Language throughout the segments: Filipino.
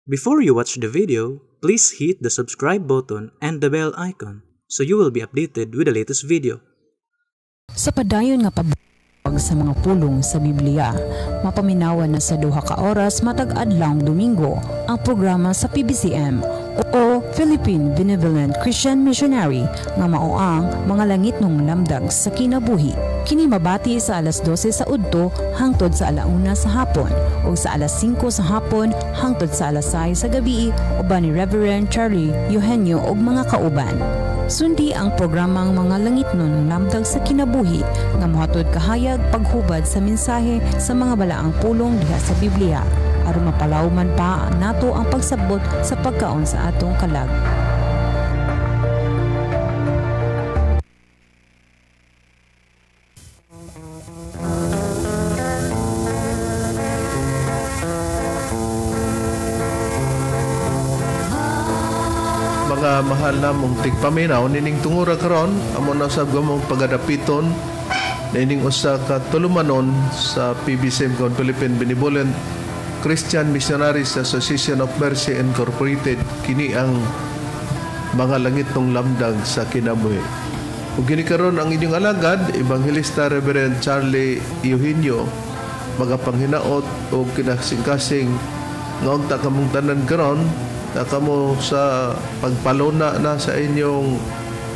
Before you watch the video, please hit the subscribe button and the bell icon so you will be updated with the latest video. Sa padayon nga pag sa mga pulong sa Biblia, mapaminawan na sa 2 ka oras matag adlawng Domingo ang programa sa PBCM o Philippine Benevolent Christian Missionary nga mao ang mga langit ng lamdag sa kinabuhi. Kini mabati sa alas 12 sa udto hangtod sa alauna sa hapon o sa alas 5 sa hapon hangtod sa alas 6 sa gabi uban ni Reverend Charlie Eugenio ug mga kauban. Sundi ang programang mga langit ng lamdag sa kinabuhi nga mohatod kahayag paghubad sa mensahe sa mga balaang pulong diha sa Biblia aron mapalawman pa nato ang pagsabot sa pagkaon sa atong kalag. Mga mahal na mong tigpaminaw nining tungura karon amo na sab gamong pagadapiton nining usa ka tulumanon sa PBCM kon Philippine Benevolent Christian Missionaries Association of Mercy Incorporated. Kini ang mga langit ng lamdag sa kinabuhi. Ug kini karon ang inyong alagad Evangelista Reverend Charlie Eugenio magapanghinaot og kinasing-kasing nga unta kamong tanan karon na kamo sa pagpaluna na sa inyong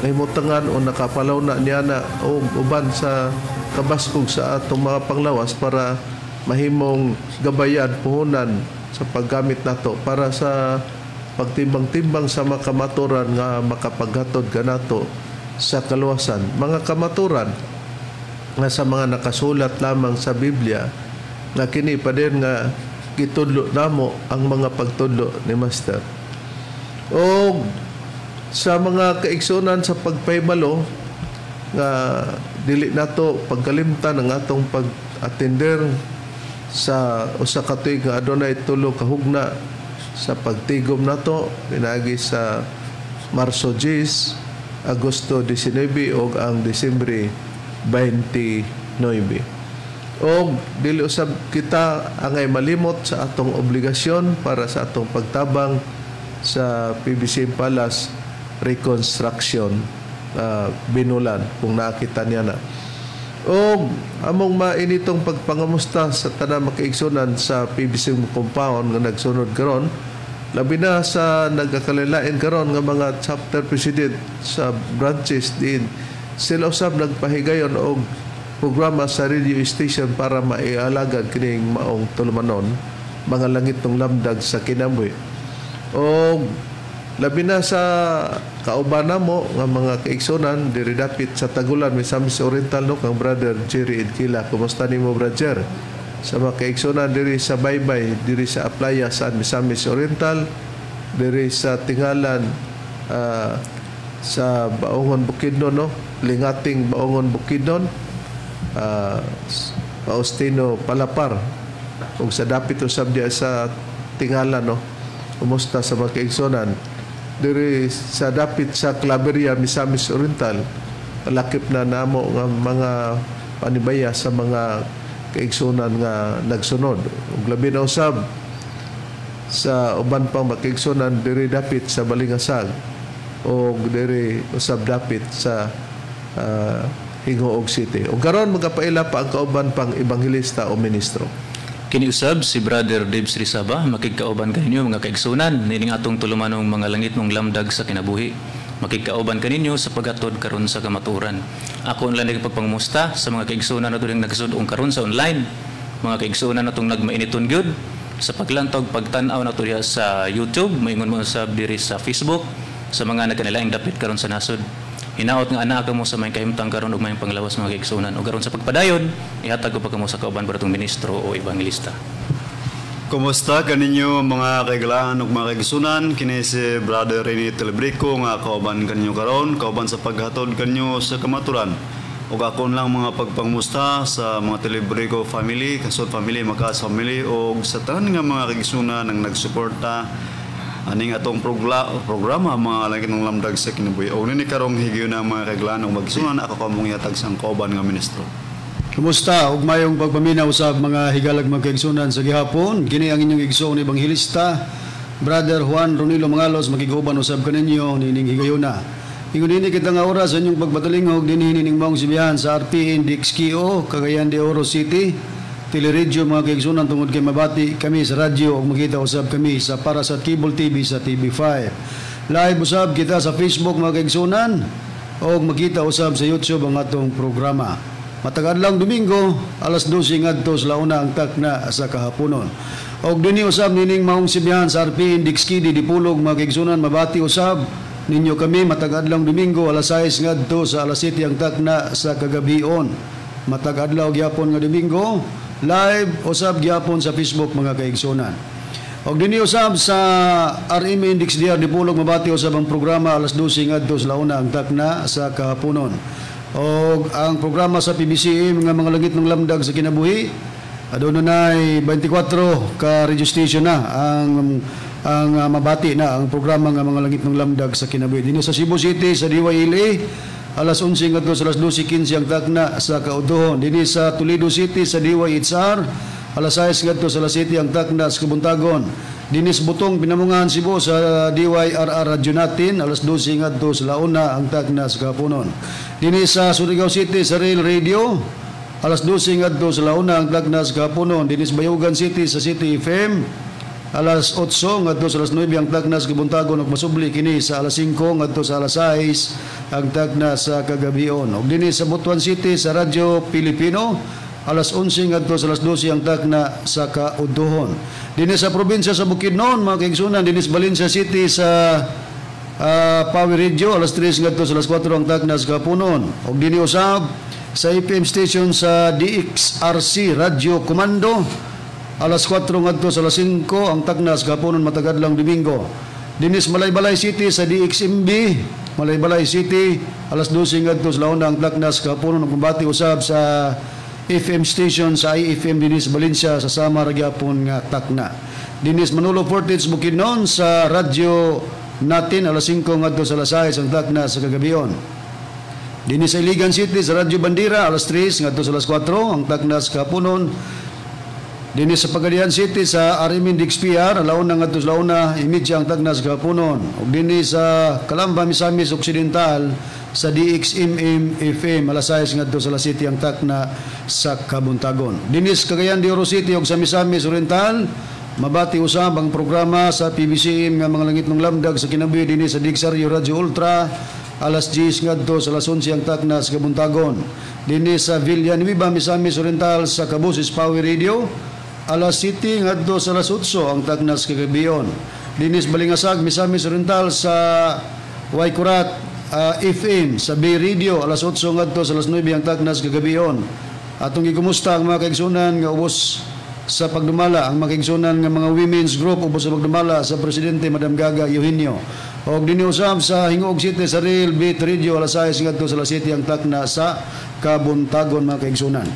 nahimutangan o nakapaluna niya na o uban sa kabaskog sa atong mga panglawas para mahimong gabayan, puhunan sa paggamit nato para sa pagtimbang-timbang sa mga kamaturan nga makapaghatod kanato sa kaluwasan. Mga kamaturan nga sa mga nakasulat lamang sa Biblia nga kini pa din nga gitudlo namo ang mga pagtudlo ni Master. O sa mga kaigsunan sa pagpahibalo nga dili nato pagkalimtan ang atong pag-atender sa usa ka tuig nga adunay tulo ka hugna sa pagtigom nato pinagi sa Marso 10, Agosto 19 ug ang Disyembre 29. O dili usab kita angay malimot sa atong obligasyon para sa atong pagtabang sa PBCM Palace Reconstruction binulan kung nakita niya na. O among mainitong pagpangamusta sa tanang makaigsunan sa PBCM compound nga nagsunod karon labi na sa nagkakalilain karon nga mga chapter president sa branches din sila usab nagpahigayon og programa sa radio station para maialagad kining maong tulumanon mga langit ng lamdag sa kinabuhi. O labi na sa kauban namo nga mga kaigsunan diri dapit sa Tagulan Misamis Oriental no kang brother Jerry Edkila. Kumusta nimo brother? Sa mga kaigsunan diri sa Baybay, diri sa Aplaya sa Misamis Oriental, diri sa Tingalan sa Baongon Bukidnon no, Lingating Baongon Bukidnon. Faustino Palapar ug sa dapit usab diya sa Tingalan no. Kumusta sa mga kaigsunan diri sa dapit sa Claveria Misamis Oriental lakip na namo nga mga panibaya sa mga kaigsunan nga nagsunod ug labi na usab sa uban pang makaigsunan diri dapit sa Balingasag ug diri usab dapit sa Hingoog City. O karon magapaila pa ang kauban pang ebanghilista o ministro. Kini usab si Brother Dave Srisaba makigkauban kaninyo mga kaigsunan nining atong tulumanong mga langit ng lamdag sa kinabuhi. Makigkauban kaninyo sa paghatod karon sa kamaturan. Ako lang pagpangmusta sa mga kaigsunan nato ding nagsud-ong karon sa online. Mga kaigsunan natong nagmainiton gyud sa paglantog pagtan-aw nato diha sa YouTube, moingon mo usab diri sa Facebook sa mga nagkanilaing dapit karon sa nasod. Hinaot nga anak mo sa may kahimtang karon ug may panglawas mga kaigsunan ug karon sa pagpadayon ihatag ko pa kamo sa kauban baratong ministro o ebanghilista. Kumusta kaninyo mga kaigalaan ug mga kaigsunan? Kini si Brother Rene Telebrico nga kauban kanyo karon, kauban sa paghatod kanyo sa kamaturan. Ug akon lang mga pagpangmusta sa mga Telebrico family, Kasod family, Makas family ug sa tanan nga mga kaigsunan nang nagsuporta aning atong programa mga langit ng lamdag sa kinabuhi. O nini karong higyo na mga kaigalaan ug magsunan ako kamong ihatag sang kauban nga ministro. Kumusta? Ug mayong pagpaminaw sa mga higalag magkaigsunan sa gihapon. Kini ang inyong igsoon ebanghilista Brother Juan Ronilo Mangalos makiguban usab kaninyo nining higayuna. Ingon ini kita nga oras sa inyong pagbatalingog din hining maong sibihan sa RPN DXKO Cagayan de Oro City. Teleradyo mga kaigsunan tungod kay mabati kami sa radyo o makita usab kami sa para sa Cable TV sa TV5. Live usab kita sa Facebook mga kaigsunan o makita usab sa YouTube ang atong programa. Matag-adlaw Domingo, alas 12 ngadto sa launa ang takna sa kahaponon. Og dinhi usab nining maong sibihan sa RPN DXKD dipulog mga kaigsunan mabati usab ninyo kami matag-adlaw Domingo alas 6 ngadto sa alas 7 ang takna sa kagabion. Matag-adlaw gyapon nga Domingo, live usab gyapon sa Facebook mga kaigsunan. Og dinhi usab sa RMN DXDR dipulog mabati usab ang programa alas 12 ngadto sa launa ang takna sa kahaponon. Og ang programa sa PBCM nga mga langit ng lamdag sa kinabuhi aduna nay 24 ka radio station na ang mabati na ang programa nga mga langit ng lamdag sa kinabuhi. Dinhi sa Cebu City sa DYLA alas 11 ngadto sa alas 12:15 ang takna sa kautuhon. Dinhi sa Toledo City sa DYHR alas 6 ngadto sa alas 7 ang takna sa Kabuntagon. Dinis Butong Pinamungan Cebu sa DYRR Radio natin alas 12 ngadto sa launa ang takna sa kahaponon. Dinis sa Surigao City sa Rail Radio alas 12 ngadto sa launa ang takna sa kahaponon. Dinis Bayugan City sa City FM alas 8 ngadto sa alas 9 ang takna sa Kabuntagon ug masubli kini sa alas 5 ngadto sa alas 6 ang takna sa kagabion. Ug dinis sa Butuan City sa Radyo Pilipino alas 11 ngadto sa alas 12 ang takna sa kautuhon. Dinis sa probinsya sa Bukidnon mga kaigsunan, dinis Valencia City sa Power Radio alas 3 ngadto sa alas 4 ang takna sa kahaponon. Og dinhi usab sa FM station sa DXRC Radio Komando alas 4 ngadto sa alas 5 ang takna sa kahaponon matag-adlaw Domingo. Dinis Malaybalay City sa DXMB Malaybalay City alas 12 ngadto sa launa ang takna sa kahaponon ug mabati usab sa FM station sa IFM dinis Valencia sa Samar gyapon nga takna. Dinis Manolo Fortich Bukidnon sa radyo natin alas 5 ngadto sa alas 6 ang takna sa kagabion. Dinis sa Iligan City sa Radyo Bandira alas 3 ngadto sa alas 4 ang takna sa kahaponon. Dinis sa Pagadian City sa RMN DXPR alauna ngadto sa launa imidya ang takna sa kahaponon. Ug dinis sa Calamba Misamis Occidental sa DXMM FM alas 6 ngadto sa alas 7 ang takna sa Kabuntagon. Dinis Cagayan de Oro City ug sa Misamis Oriental mabati usab ang programa sa PBCM nga mga langit ng lamdag sa kinabuhi dinis sa Digsaryo Radio Ultra alas 10 ngadto sa alas 11 ang takna sa Kabuntagon. Dinis sa Villanueva Misamis Oriental sa Kabusis Power Radio alas 7 ngadto sa alas 8 ang takna sa kagabion. Dinis Balingasag Misamis Oriental sa Waikurat FM sa Bay Radio alas 8 ngadto sa alas 9 ang takna sa kagabion. Atong gikumusta ang mga kaigsunan nga ubos sa pagdumala ang mga kaigsunan nga mga women's group ubos sa pagdumala sa Presidente Madam Gaga Eugenio. Og dinhi usab sa Hingog City sa Real Beat Radio alas 6 ngadto sa alas 7 ang takna sa Kabuntagon mga kaigsunan.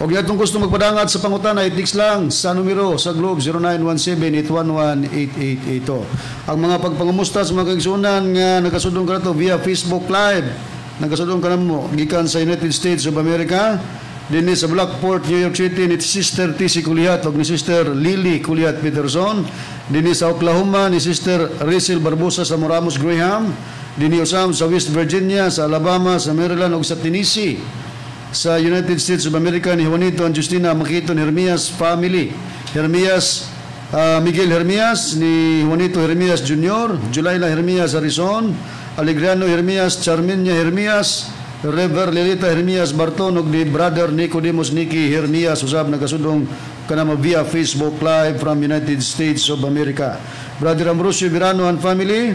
Og atong gusto magpadangat sa pangutana i-text lang sa numero sa Globe 0917-811-8882. Ang mga pagpangumusta sa mga kaigsunan nga nagasudong ka nato via Facebook Live, nagasudong ka namo gikan sa United States of America, dinhi sa Blackport, New York City ni Sister TC Kulihat ug ni Sister Lily Kulihat Peterson, dinhi sa Oklahoma ni Sister Rachel Barbosa sa Moramos Graham, dinhi usab sa West Virginia, sa Alabama, sa Maryland ug sa Tennessee. Sa United States of America ni Juanito and Justina Makiton Hermias family, Hermias Miguel Hermias, ni Juanito Hermias Jr., Julayla Hermias Arizon, Alegriano Hermias, Charminia Hermias, Rever Lilita Hermias Barton ug ni Brother Nicodemus Nicky Hermias usab nagasudong kanamo via Facebook Live from United States of America. Brother Ambrosio Virano and family,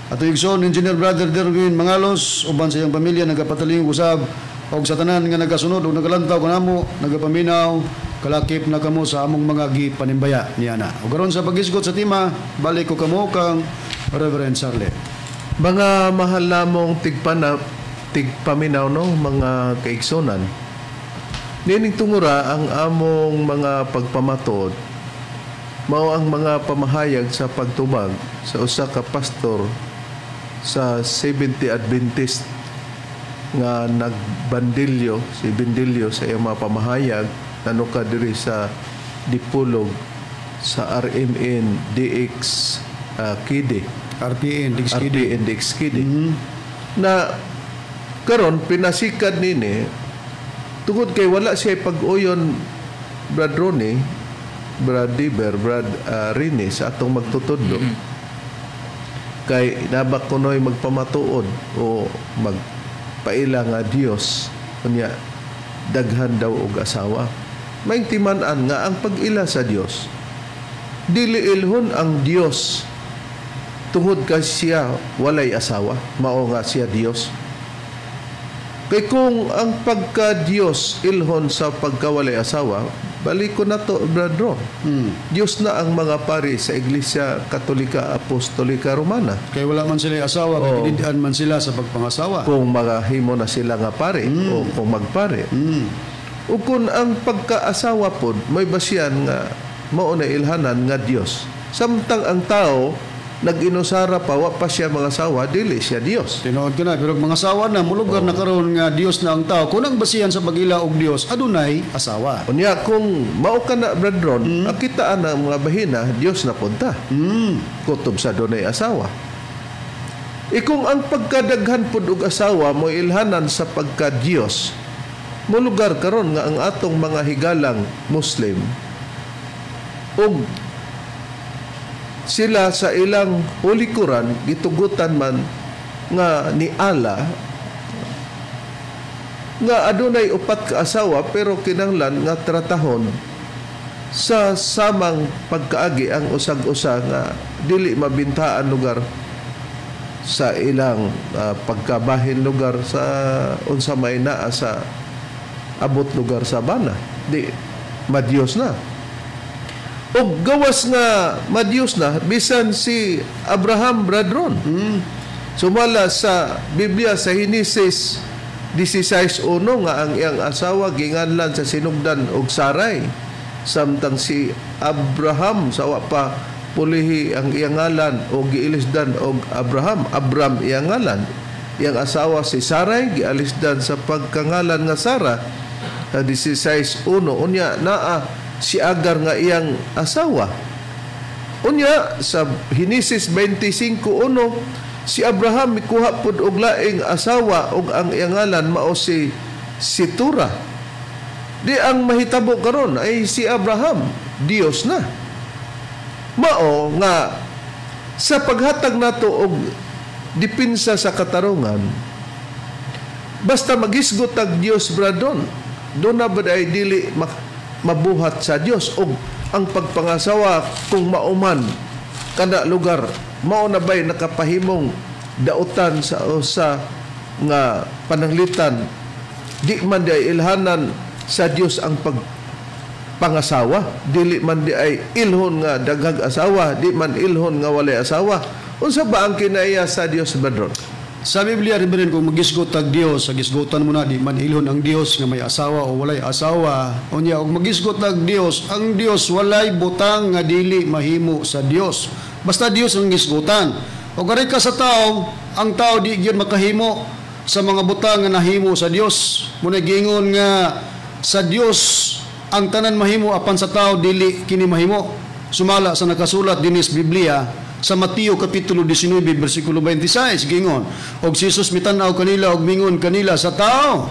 ato igsoon Engineer Brother Derwin Mangalos uban sa iyang pamilya nagapataling usab og sa tanan nga nagasunod ug nagalantaw kanamo nagapaminaw kalakip na kamo sa among mga gipanimbaya niana. Ug karon sa paghisgot sa tema balik ko kamo kang Reverend Charlie. Mga mahal namong tigpaminaw no mga kaigsunan. Nining tungura ang among mga pagpamatod mao ang mga pamahayag sa pagtubag sa usa ka pastor sa Seventh Adventist nga nagbandilyo sa iyang mga pamahayag nanuka diri sa Dipolog sa RMN DX KD. RPN DX KD. Na karon pinasikad nini tungod kay wala siya pag-uyon Brad Ronnie, Brad Diber, Brad Rini sa atong magtutudlo. Kay nabak kunoy magpamatuod o magpaila nga Dios kunya daghan daw og asawa. Maintiman-an nga ang pag-ila sa Dios dili ilhon ang Dios tungod kay siya walay asawa, mao nga siya Dios. Kay kung ang pagka-Diyos ilhon sa pagkawalay asawa, balik ko na to, Bradro. Diyos na ang mga pari sa Iglesia Katolika Apostolika Romana. Kaya wala man sila asawa, kaya kinidian man sila sa pagpangasawa. Kung magahimo na sila nga pari o kung magpari. O kung ang pagkaasawa po, may basyan nga mao na ilhanan nga Diyos. Samtang ang tao nag-inusara pa, wa pa siya mga asawa, dili siya Dios. Tinood ka na, pero mga asawa na, mulugar na karon nga Dios na ang tao. Kung ang basihan sa pag-ila og Dios, adunay asawa. Unya, kung mao ka na, Bradron, akitaan ang mga bahina, Dios na punta. Kutob sa dunay asawa. Kung ang pagkadaghan pud og asawa mo ilhanan sa pagka-Dios, mulugar karon nga ang atong mga higalang Muslim og sila sa ilang Holy Quran gitugutan man nga ni Allah nga adunay upat ka asawa pero kinahanglan nga tratahon sa samang pagkaagi ang usag-usa nga dili mabintaan lugar sa ilang pagkabahin lugar sa unsa may naa sa abot lugar sa bana. Di madiyos na. O gawas nga madiyos na, bisan si Abraham Bradron. Sumala sa Biblia sa Henesis 16:1 nga ang iyang asawa ginganlan sa sinugdan og Sarai. Samtang si Abraham sawa pa pulihi ang iyang ngalan o giilisdan og Abraham. Abram iyang ngalan. Iyang asawa si Sarai gialisdan sa pagkangalan nga Sara. Sa 16:1 unya naa si Agar nga iyang asawa. Unya sa Henesis 25:1 si Abraham mikuha pud og laing asawa og ang iyang ngalan mao si Tura. Di ang mahitabo karon ay si Abraham Dios na. Mao nga sa paghatag nato og dipinsa sa katarungan, basta magisgot ang Dios bradon, doon na ba ay dili mabuhat sa Dios og ang pagpangasawa kung mauman kada lugar mao na ba'y nakapahimong dautan sa usa nga pananglitan di man di ay ilhanan sa Dios ang pagpangasawa, dili man di ay ilhon nga daghag asawa, di man ilhon nga walay asawa. Unsa ba ang kinaiya sa Dios badron? Sa Biblia rin kung magisgot ang Dios, gisgotan mo na di man ilhon ang Dios nga may asawa o walay asawa. Unya og magisgot ang Dios walay butang nga dili mahimo sa Dios. Basta Dios ang gisgotan. O gari ka sa tao, ang tao di gyud makahimo sa mga butang nga nahimo sa Dios. Muna gingon nga sa Dios ang tanan mahimo apan sa tao dili kini mahimo. Sumala sa nakasulat dinis Biblia sa Mateo kapitulo 19 bersikulo 26 gingon og si Jesus mitanaw kanila og mingon kanila sa tao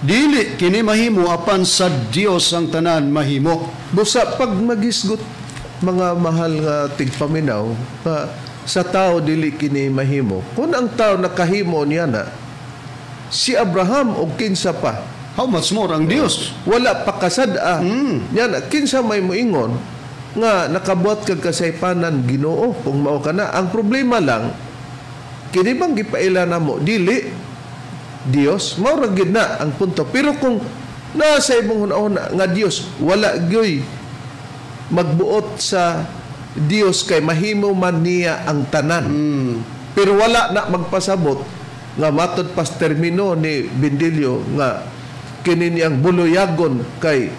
dili kini mahimo apan sa Dios ang tanan mahimo. Busa pag magisgot mga mahal nga tigpaminaw sa tao dili kini mahimo. Kung ang tao nakahimo niya na si Abraham og kinsa pa, how much more ang Dios? Wala pa kasada. Yan kinsa may moingon nga nakabuat kag kasaypanan Ginoo kung mao kana. Ang problema lang kini bang gipaila namo dili Dios, mao ra gid na ang punto. Pero kung nasa imong hunahon nga Dios wala gyoy magbuot sa Dios kay mahimo man niya ang tanan. Pero wala na magpasabot nga matod pas termino ni Bendilio nga kini niyang buloyagon kay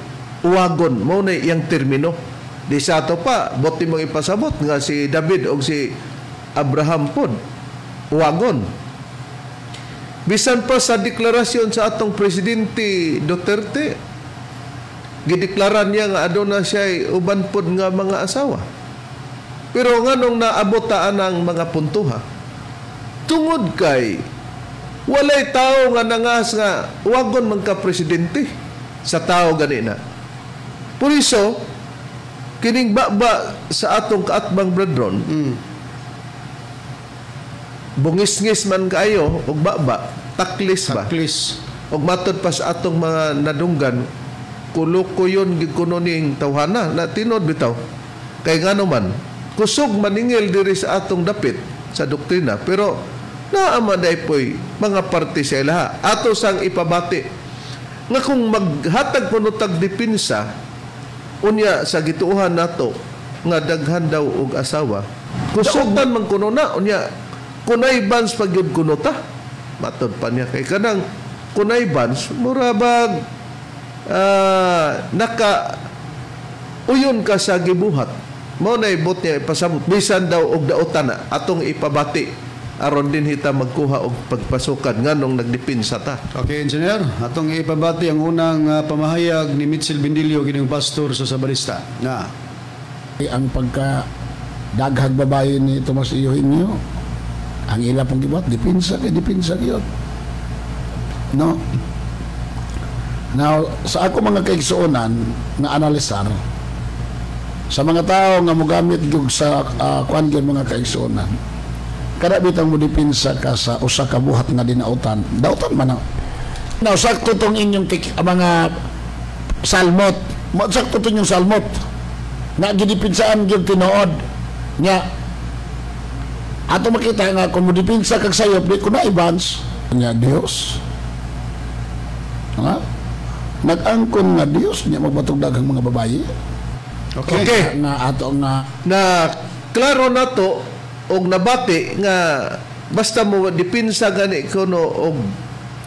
uwagon mao na iyang termino. Di sa ato pa, buti mong ipasabot nga si David o si Abraham pod, uwagon. Bisan pa sa deklarasyon sa atong Presidente Duterte, Gideklaran niya nga aduna siya uban pod nga mga asawa. Pero nganong naabot taan ang mga puntuha, tungod kay walay tao nga nangas nga wagon man ka presidente sa tao ganina. Por iso, kining baba sa atong kaatbang brethren, bungis-ngis man kayo og baba, taklis ba? Taklis. Og matod pa sa atong mga nadunggan, kulukuyon gikuno ning tawhana na tinod bitaw. Kay ngano man, kusog maningil diri sa atong dapit sa doktrina, pero naamaday po'y mga parte sa ilaha. Ato sang ipabati nga kung maghatag punutag dipinsa unya sa gituuhan nato nga daghan daw og asawa, kusugtan man kuno na unya kunay bans pagyud kuno ta. Matod pa niya kay kanang kunay bans murabag naka uyon ka sa gibuhat. Mo na ibot niya ipasabot bisan daw og daotan na atong ipabati aron din hita magkuha og pagpasukan nganong nagdipinsa ta. Okay, engineer, atong ipabati ang unang pamahayag ni Mitchell Bindilio kining pastor sa Sabalista na ang pagka daghag babae ni Tomas Eugenio, ang ila pong gibuhat dipinsa gyud. No. Now, sa ako mga kaigsuonan na analisar, sa mga tao nga mogamit gyud sa kuan gyud mga kaigsuonan, kada bitang mo dipinsa ka sa usa ka buhat nga dinautan, dautan man. Now, sakto tong inyong mga salmot, sakto tong inyong salmot na gidipinsaan gyud tinuod nya ato makita nga kung mo dipinsa kag sayop di ko na ibans nya Dios. Ha? Nag-angkon nga Dios niya magbatog daghang mga babaye. Okay. Na ato nga Na klaro nato og nabati nga basta mo dipinsa gani kuno og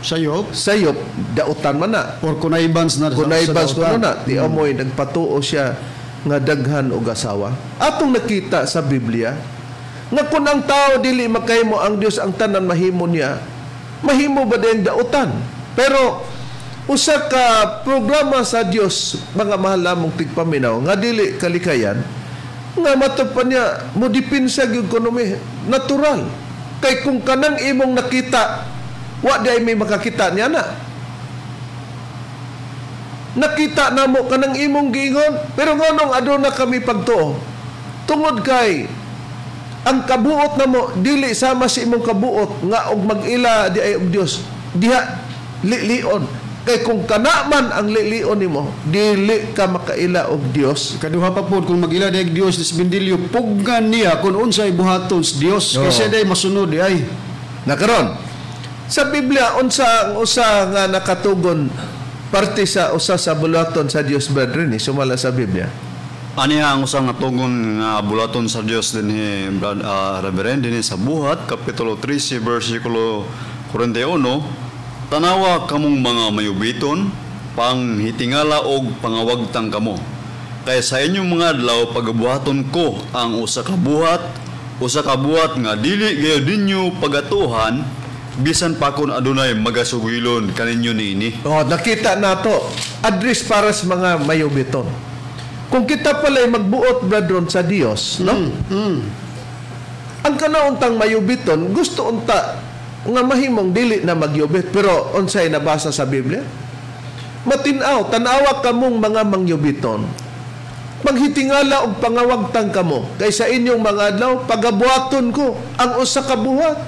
sayop sayop dautan man na. or kunay bans na Kunay bans kuno dautan. na ti amoy nagpatuo siya nga daghan og asawa. Atong nakita sa Biblia nga kun ang tao dili makahimo ang Dios ang tanan mahimo niya, mahimo ba din dautan? Pero usa ka programa sa Dios, mga mahal namong tigpaminaw, nga dili kalikayan, nga matupan niya, mo dipinsa gyud kuno mi natural. Kay kung kanang imong nakita, wa di ay may makakita niya na. Nakita na mo kanang imong giingon, pero nganong aduna kami pagtuo? Tungod kay ang kabuot na mo dili sama sa imong kabuot nga og mag-ila di ay og Dios. Diha lilion. Kay kung kana man ang lilion nimo, dili ka makaila og Dios. Kaduha pa po kung mag-ila di Dios ni Bindilio, puggan niya kung unsay buhaton sa Dios kasi day masunod di ay. Nakaron. Sa Biblia unsa ang usa nga nakatugon parte sa usa sa bulaton sa Dios brethren ni sumala sa Biblia. Aniha ang usang tugon nga bulaton sa Dios dinhi Reverend dinhi sa Buhat kapitulo 13 bersikulo 41. Tanawa kamong mga mayubiton, panghitingala og pangawagtang kamo. Kaya sa inyong mga adlaw pagabuhaton ko ang usa ka buhat nga dili gayo dinyo pagatuhan, bisan pa kun adunay magasugilon kaninyo niini. Oh, nakita nato address para sa mga mayubiton. Kung kita pala'y magbuot brethren sa Dios, no? Ang kanauntang mayubiton gusto unta nga mahimong dili na magyubit, pero unsay nabasa sa Biblia? Matinaw, tanawa kamong mga mangyubiton. Maghitingala og pangawagtang kamo, kay sa inyong mga adlaw pagabuhaton ko ang usa ka buhat.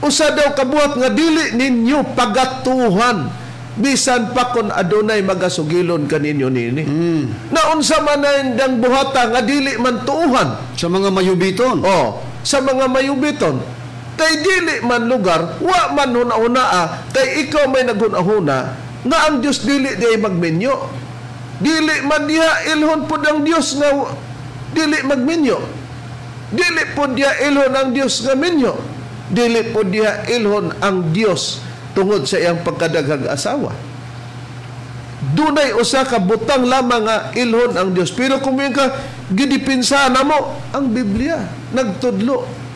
Usa daw ka buhat nga dili ninyo pagatuhan, bisan pa kon adunay magasugilon kaninyo nini. Naunsa man ang buhata nga dili man tuuhan Sa mga mayubiton. oh sa mga mayubiton. Kay dili man lugar, wa man huna-huna kay ikaw may naghuna-huna nga ang Dios dili di ay magminyo. Dili man diha ilhon pud ang Dios nga dili magminyo. Dili pud diha ilhon ang Dios nga minyo. Dili pud diha ilhon ang Dios tungod sa iyang pagkadaghang asawa. Dunay usa ka butang lamang nga ilhon ang Dios. Pero kung ka gidipinsa na mo ang Biblia, nagtudlo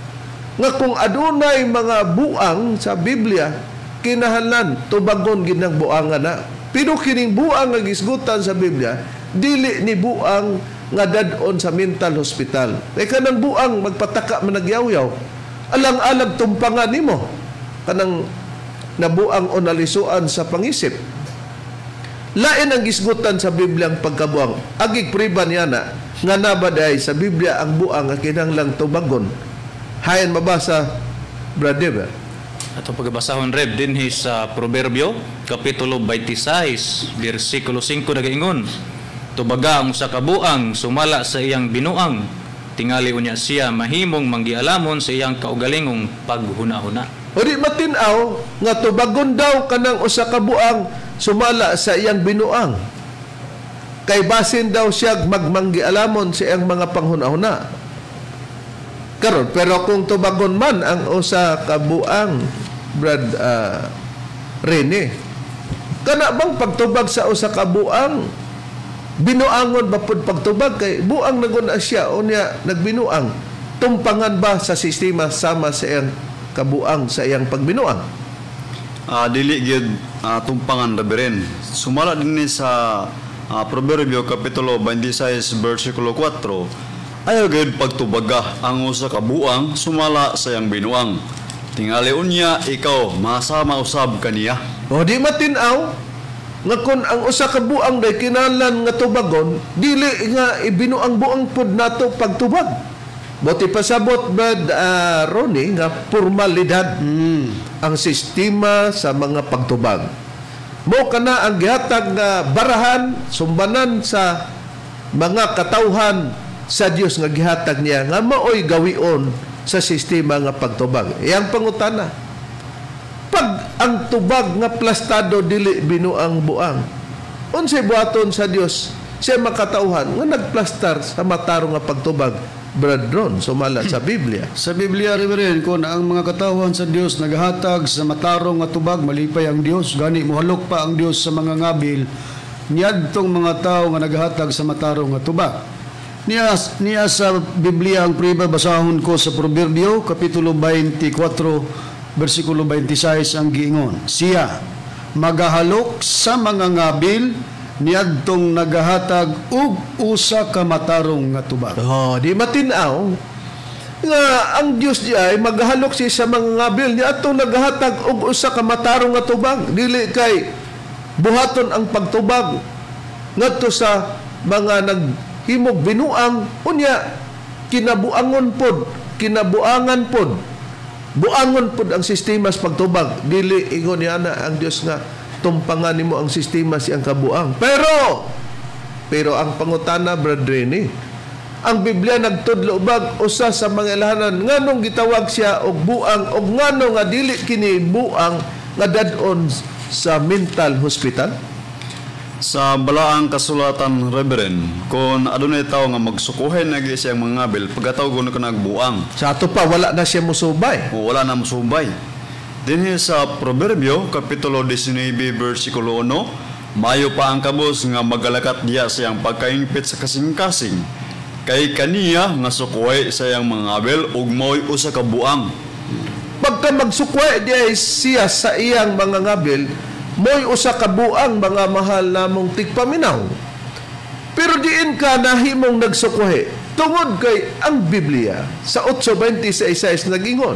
nga kung adunay mga buang sa Biblia, kinahanglan tubagon ginang buangan na. Pero kining buang nga gisgutan sa Biblia, dili ni buang nga dadon sa mental hospital. Kay kanang buang magpataka managyaw-yaw, alang-alag tumpangan nimo kanang nabuang o nalisuan sa pangisip. Lain ang gisgutan sa Biblia ang pagkabuang. Agig priban niya na nga nabaday sa Biblia ang buang nga kinahanglang tubagon. Hayan mabasa, Brother. Ato pagbasahon Reb dinhi sa Proverbio kapitulo 26 bersikulo 5 nagaingon, tubaga ang usa ka buang sumala sa iyang binuang, tingali unya siya mahimong manggialamon sa iyang kaugalingong paghuna-huna. O di matinaw nga tubagon daw kanang usa ka buang sumala sa iyang binuang. Kay basin daw siya magmanggialamon sa iyang mga panghuna-huna. Karon, pero kung tubagon man ang usa ka buang, Brad Rene, kana bang pagtubag sa usa ka buang binuangon ba pud pagtubag kay buang nagun siya o niya nagbinuang, tumpangan ba sa sistema sama sa iyang kabuang sa iyang pagbinuang? Dili gyud tumpangan Reverend. Sumala dinhi sa Proverbio kapitulo 26 bersikulo 4. Ayaw gyud pagtubaga ang usa ka buang sumala sa iyang binuang. Tingali unya ikaw masama usab kaniya. O di matinaw nga kun ang usa ka buang day kinahanglan nga tubagon, dili nga ibinuang buang pud nato pagtubag. Buti pasabot Brad Ronnie nga formalidad ang sistema sa mga pagtubag. Mo kana ang gihatag nga barahan sumbanan sa mga katawhan sa Dios nga gihatag niya nga maoy gawion sa sistema nga pagtubag. Iyang pangutana, pag ang tubag nga plastado dili binuang buang, unsay buhaton sa Dios siya makatauhan nga nagplastar sa matarong nga pagtubag, Brad Ron, sumala sa Biblia. Sa Biblia, Reverend, kung ang mga katawhan sa Dios naghatag sa matarong nga tubag, malipay ang Dios, gani muhalok pa ang Dios sa mga ngabil, niadtong mga tao nga naghatag sa matarong nga tubag. Niya sa Biblia ang priba basahon ko sa Proverbio kapitulo 24 bersikulo 26 ang giingon, siya magahalok sa mga ngabil niadtong nagahatag og usa ka matarong nga tubag. Di matinaw nga ang Dios di ay magahalok siya sa mga ngabil niadtong nagahatag og usa ka matarong nga tubag, dili kay buhaton ang pagtubag ngadto sa mga himog binuang unya kinabuangon pod, kinabuangan pod, buangon pod ang sistema sa pagtubag, dili ingon niya na ang Dios nga tumpangan nimo ang sistema siyang kabuang. Pero ang pangutana, Brad Rene, ang Biblia nagtudlo bag usa sa mga ilahanan nganong gitawag siya og buang og ngano nga dili kini buang nga dadon sa mental hospital? Sa balaang kasulatan, Reverend, kung adunay tao nga magsukuhen na siyang mga ngabil, pagkatawag ko nagbuang. Sa ato pa, wala na siya musubay. Wala na musubay. Dinhi sa Proverbio, kapitulo 19, versikulo 1, mayo pa ang kabos nga magalakat diya sa iyang pagkaingpit sa kasing-kasing. Kay kaniya nga sukuhay sa iyang mga ngabil, ug mao'y usa ka buang. Pagka magsukuhay diya siya sa iyang mga ngabil, mo'y usa ka buang mga mahal namong tigpaminaw. Pero diin ka nahimong nagsukuhi tungod kay ang Biblia sa 8:26 nagingon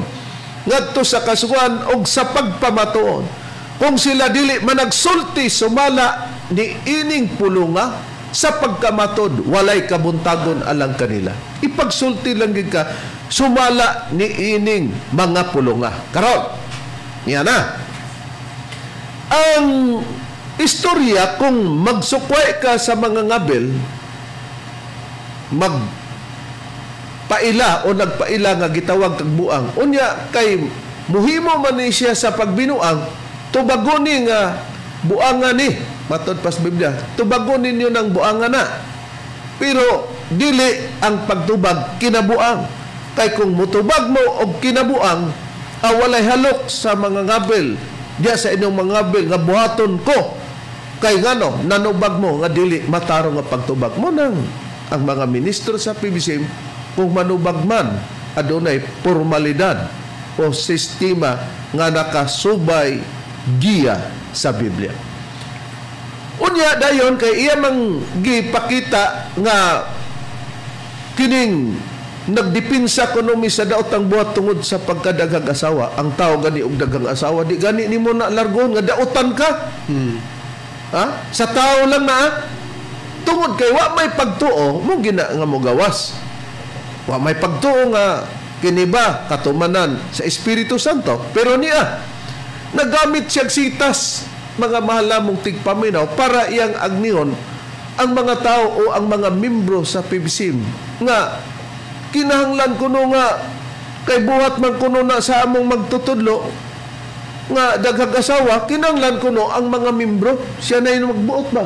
ngadto sa kasuhan og sa pagpamatuon kung sila dili managsulti sumala ni ining pulunga sa pagkamatod walay kabuntagon alang kanila. Ipagsulti lang gid ka sumala ni ining mga pulunga. Karon niya na ang istorya kung magsukway ka sa mga ngabil, magpaila o nagpaila nga gitawag kag buang. Unya kay muhimo man ni siya sa pagbinuang, tubagon ni nga buangan ni. Matod pas Biblia, tubagon ninyo ng buangan na. Pero dili ang pagtubag kinabuang. Kay kung mutubag mo og kinabuang, walay halok sa mga ngabil diya sa inyong mga bil nga buhaton ko kay ngano nanubag mo nga dili matarong nga pagtubag mo nang ang mga ministro sa PBCM kung manubag man adunay formalidad o sistema nga nakasubay giya sa Biblia. Unya dayon kay iya mang gipakita nga kining nagdipinsa kuno mi sa daotang buhat tungod sa pagkadaghang asawa. Ang tao gani og daghang asawa, di gani nimo na largon nga daotan ka. Ha? Sa tao lang na tungod kay wa may pagtuo mo gina nga mo gawas. Wa may pagtuo nga kini ba katumanan sa Espiritu Santo. Pero niya nagamit siya sitas mga mahalamong tigpaminaw para iyang agnion ang mga tao o ang mga membro sa PBCM nga kinahanglan kuno nga kay buhat man kuno na sa among magtutudlo nga daghang asawa, kinahanglan kuno ang mga membro siya na yung magbuot ba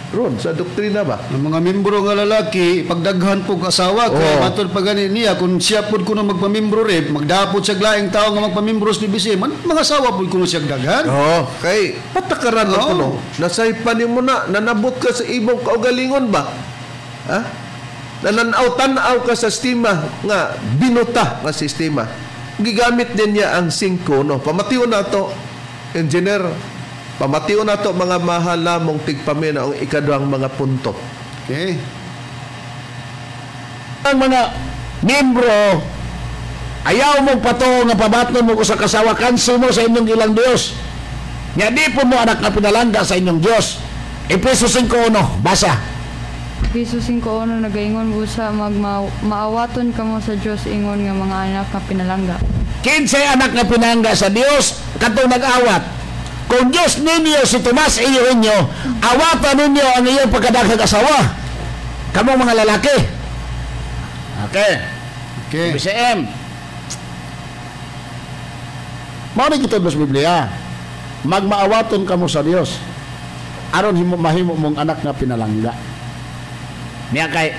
ron sa doktrina ba ang mga membro nga lalaki pagdaghan pug asawa kay matod pa gani niya kung siya pud kuno magpamembro rin magdapot siya laing tao nga magpamembro sa PBC mga asawa pud kuno siya daghan kay patakaran na kuno nasay panimo na nanabot ka sa imong kaugalingon ba nananaw-tanaw ka sa sistema nga binuta nga sistema gigamit din niya ang 5 pamatiw na to engineer pamatiw na to mga mahal namong tigpamina ang ikaduhang mga punto. Okay, ang mga membro ayaw mong pato nga pabatnon mo sa kasawa kanso mo sa inyong ilang Dios nga di po mo anak na pinalangga sa inyong Dios. Efesos 5:1 basa. Efesos 5:1 nagaingon busa maawaton kamo sa Dios ingon nga mga anak nga pinalangga. Kinsay anak nga pinalangga sa Dios katong nag-awat. Kung Dios ninyo si Tomas iyo inyo, awatan ninyo ang iyong pagkadaghang asawa. Kamo mga lalaki. Okay. BCM. Mao ni kita sa Biblia. Magmaawaton kamo sa Dios. Aron mahimo mong anak nga pinalangga. Niya kay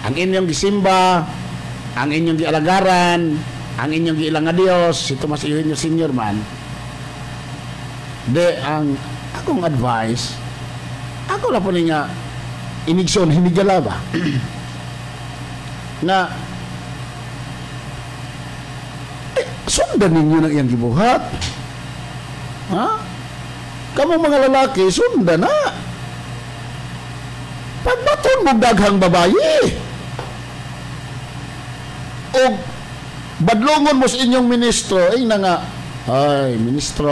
ang inyong gisimba, ang inyong gialagaran, ang inyong giilang nga Dios, si Tomas Eugenio Senior man. De ang akong advice, ako na po nga inigson hinigala ba? Na sundan ninyo ng iyang gibuhat. Ha? Kamu mga lalaki, sundan na. Pagbaton mo daghang babayi o badlongon mo sa inyong ministro na nga ay ministro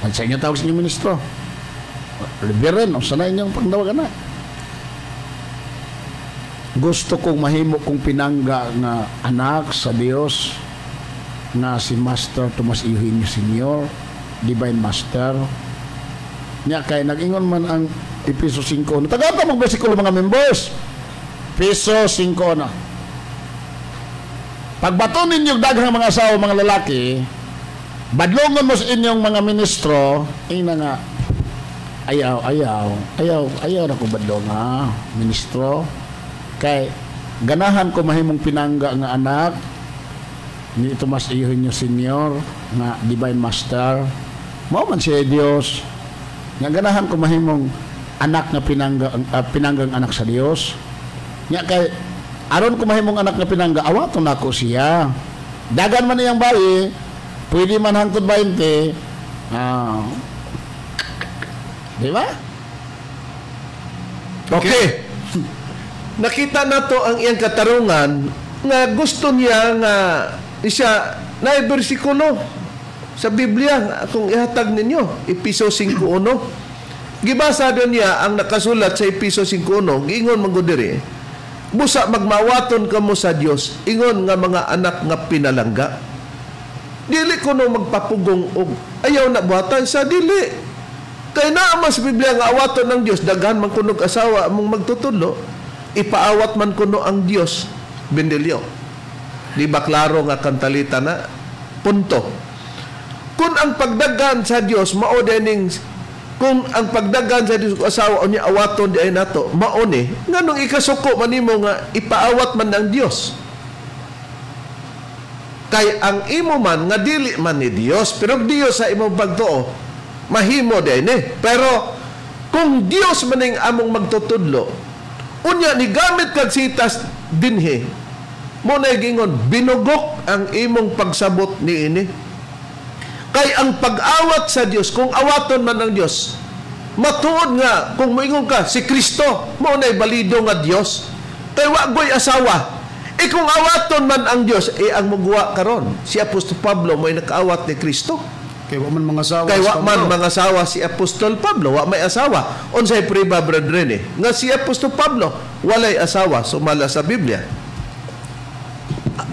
ang sa inyo tawag sa inyong ministro Reverend o sana inyong pagdawagan na gusto kong mahimo kong pinangga nga anak sa Dios na si Master Tomas Eugenio Senior Divine Master niya kay nag-ingon man ang Efesos 5. Tagata mong bersikulo mga members. Efesos 5 na. Pagbaton ninyong daghang mga asawa, mga lalaki, badlongon mo sa inyong mga ministro, ina nga, ayaw na ko badlong ministro. Kay, ganahan ko mahimong pinangga nga anak, ni Tomas Eugenio Senior, nga Divine Master, mao man siya Dios, nga ganahan ko mahimong anak nga pinanggang anak sa Dios. Nya kay aron ko mahimong anak nga pinangga awaton nako siya. Dagan man iyang bayi, pwede man hangtod 20. Di ba? Okay. Nakita na to ang iyang katarungan nga gusto niya nga siya na bersikulo sa Biblia atong ihatag ninyo Efesos 5:1. Gibasa doon niya ang nakasulat sa Efesos 5:1, giingon man gud diri, busa magmawaton kamo sa Dios, ingon nga mga anak nga pinalangga. Dili kuno magpapugong og ayaw na buhatan sa dili. Kay naa mas Biblia nga awaton ng Dios, daghan man kuno asawa among magtutudlo, ipaawat man kuno ang Dios, bendelyo. Di ba klaro nga kantalita na? Punto. Kung ang pagdagan sa Dios mao dining kung ang pagdagan sa Diyos asawa o niya awaton di ay nato, maone, nga nung ikasuko manimo nga ipaawat man ng Diyos. Kay ang imo man nga dili man ni Diyos, pero Diyos sa imong pagtuo, mahimo di ni. Pero kung Diyos maning among magtutudlo, unya ni gamit kag sitas dinhi, mo na gingon, binugok ang imong pagsabot ni ini. Kay ang pag-awat sa Diyos, kung awaton man ng Diyos, Matuod nga kung moingon ka si Kristo mo nay balido nga Dios. Kay wa goy asawa. Kung awaton man ang Dios, ang mugwa karon. Si Apostol Pablo mo'y nakaawat ni Kristo. Kay wa man mga asawa. Kay wa man mga asawa si Apostol Pablo, wa may asawa. Unsay priba brethren nga si Apostol Pablo walay asawa sumala sa Biblia.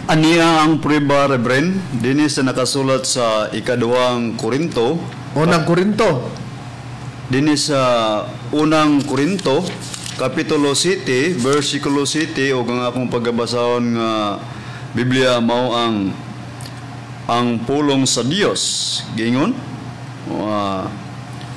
Aniya ang priba, Reverend, dinhi sa nakasulat sa ikaduhang Korinto. Unang Korinto. Dinhi sa unang Korinto, Kapitulo 7, versikulo 7, o ang akong pagbabasahon nga Biblia mao ang pulong sa Dios. Gingon,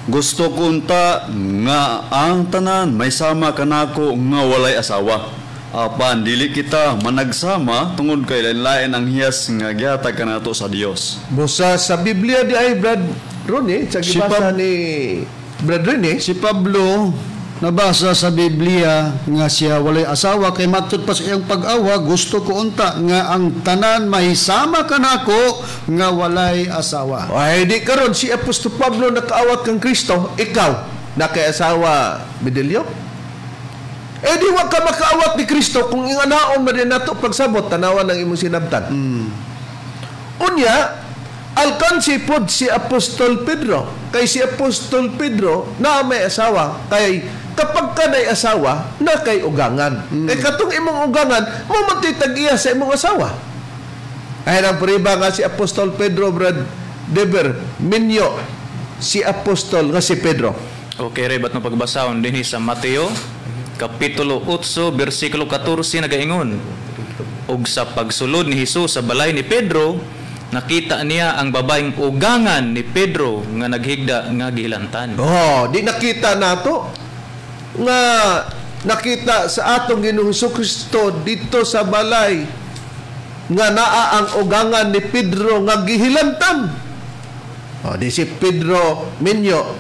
gusto kunta nga ang tanan may sama kanako nga walay asawa. Apan dili kita managsama tungod kay lain-lain ang hiyas nga gihatag kanato sa Dios. Busa sa Biblia di ay Brad Ronnie, sa gibasa ni Brad Ronnie, si Pablo nabasa sa Biblia nga siya walay asawa kay matud pa sa iyang pag-awa gusto ko unta nga ang tanan mahisama kanako nga walay asawa. Ay di karon si Apostol Pablo nakaawat kang Kristo, ikaw nakay-asawa Bedelio? Di wa ka makaawat ni Kristo kung inganaon man din nato pagsabot tanawan ng imong sinabtan. Unya alkansi pod si Apostol Pedro. Kay si Apostol Pedro na may asawa kay kapag ka na'y asawa, na kay ugangan. Kay katong imong ugangan, mamantitag-iya sa imong asawa. Ay ang priba nga si Apostol Pedro, Brad Deber, minyo si Apostol nga si Pedro. Okay, rebat na pagbasahon din sa Mateo, Kapitulo 8, versikulo 14, nagaingon. Og sa pagsulod ni Jesus sa balay ni Pedro, nakita niya ang babaeng ugangan ni Pedro nga naghigda nga gihilantan. Di nakita nato nga nakita sa atong Ginoong Jesucristo dito sa balay nga naa ang ugangan ni Pedro nga gihilantan. Di si Pedro minyo.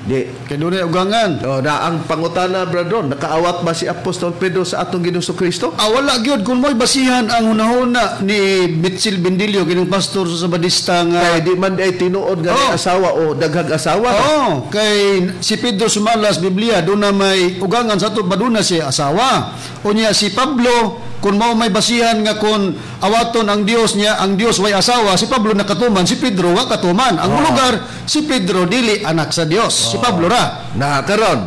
Di kay dunay ugangan. Na ang pangutana bradron, nakaawat ba si Apostol Pedro sa atong Ginoong Jesucristo? Wala gyud kun mo'y basihan ang hunahuna ni Mitchell Bendilio kining pastor sa Sabadista nga kay di man ay tinuod nga ni asawa o daghag asawa. Kay si Pedro sumalas Biblia doon na may ugangan sa to baduna si asawa. Unya si Pablo kung mao may basihan nga kung awaton ang Dios niya, ang Dios way asawa, si Pablo nakatuman, si Pedro wa katuman. Ang lugar si Pedro dili anak sa Dios. Si Pablo ra. Karon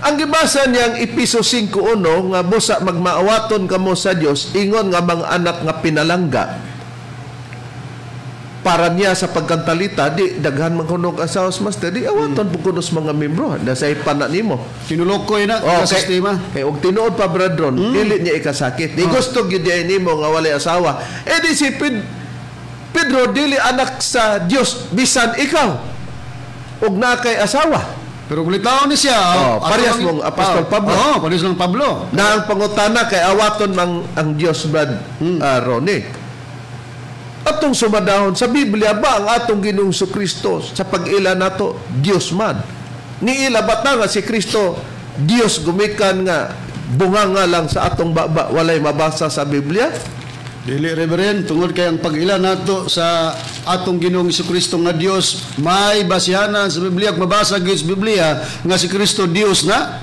ang gibasa niyang Episo 5:1 nga busa magmaawaton kamo sa Dios ingon nga mga anak nga pinalangga. Para niya sa pagkantalita di daghan man kuno asawa master di awaton po kuno mga membro da sa ipana nimo. Kinulokoy na sa sistema. Kay og tinuod pa bradron, dili niya ikasakit. Di gusto gyud nimo nga walay asawa. Di si Pedro dili anak sa Dios bisan ikaw og nakay asawa. Pero kulitaw ni siya. Parehas mong Apostol Pablo. Parehas lang Pablo. Na ang pangutana kay awaton ang Dios Brad Ronnie. Atong sumadahon sa Biblia ba ang atong Ginoong Jesucristo sa pag-ila nato Dios man? Niila bata nga si Kristo Dios gumikan nga bunganga lang sa atong baba walay mabasa sa Biblia? Dili Reverend, tungod kay ang pag-ila nato sa atong Ginoong Jesucristo nga Dios may basihanan sa Biblia mabasa gyud sa Biblia nga si Kristo Dios na.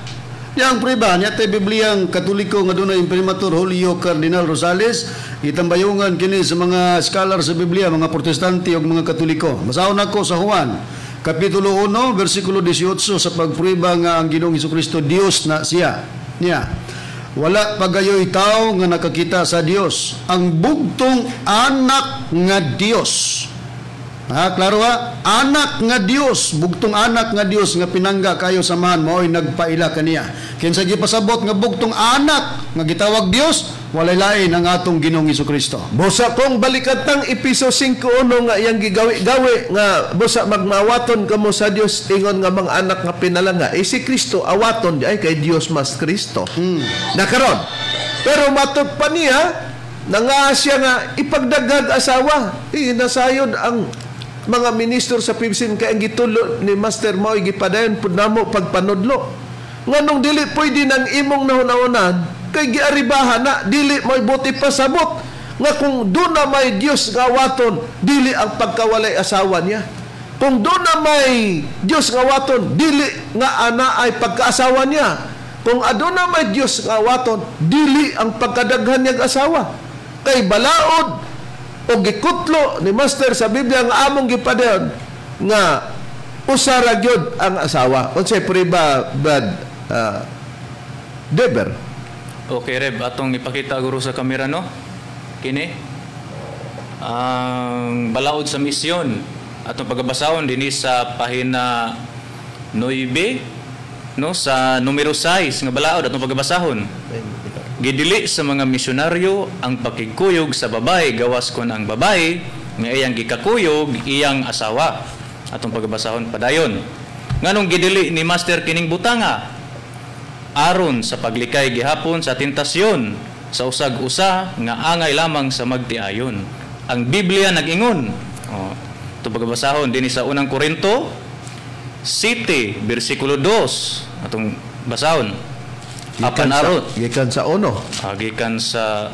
Yang priba niya tay Bibliang Katoliko nga dunay imprimatur Julio Cardinal Rosales itambayungan kini sa mga scholar sa Biblia, mga Protestante ug mga Katoliko. Basahon nako sa Juan Kapitulo 1 versikulo 18 sa pagpriba nga ang Ginoong Jesucristo Dios na siya. Niya. Wala pagayoy tao nga nakakita sa Dios. Ang bugtong anak nga Dios. Klaro ha? Anak nga Dios, bugtong anak nga Dios nga pinangga kayo samahan mao'y nagpaila kaniya. Kinsa gipasabot nga bugtong anak nga gitawag Dios, walay lain ang atong Ginoong Jesucristo. Busa kong balikan tang Episo 5:1 nga iyang gigawi-gawi nga busa magmawaton kamo sa Dios ingon nga mga anak nga pinalanga. Si Kristo awaton di ay kay Dios mas Kristo. Nakaron. Pero matud pa niya nga siya nga ipagdaghag asawa. Nasayod ang mga minister sa PBCM kay ang gitulo ni Master Moy gipadayon pud namo pagpanudlo. Nganong dili pwede nang imong nahunahunan kay giaribahan na dili mo'y buti pasabot nga kung doon na may Dios nga awaton dili ang pagkawalay asawa niya. Kung doon na may Diyos nga waton, dili nga ana ay pagkaasawa niya. Kung aduna na may Diyos nga waton, dili ang pagkadaghan niyang asawa. Kay balaod o gikutlo ni Master sa Biblia nga among gipadayon nga usara gyud ang asawa. Unsay puri ba Brad Deber? Okay, Reb, atong ipakita guro sa kamera, no? Kini ang balaod sa misyon atong pagbasahon dinhi sa pahina 9, no, sa numero 6 nga balaod atong pagbasahon. Gidili sa mga misyonaryo ang pakigkuyog sa babae gawas kon ang babae nga iyang gikakuyog iyang asawa. Atong pagbasahon padayon. Nganong gidili ni Master kining butanga aron sa paglikay gihapon sa tentasyon sa usag-usa nga angay lamang sa magtiayon. Ang Biblia nag-ingon. Itong pagbasahon din sa unang Korinto 7 versikulo 2 atong basahon. Apan arot gikan sa uno. Gikan sa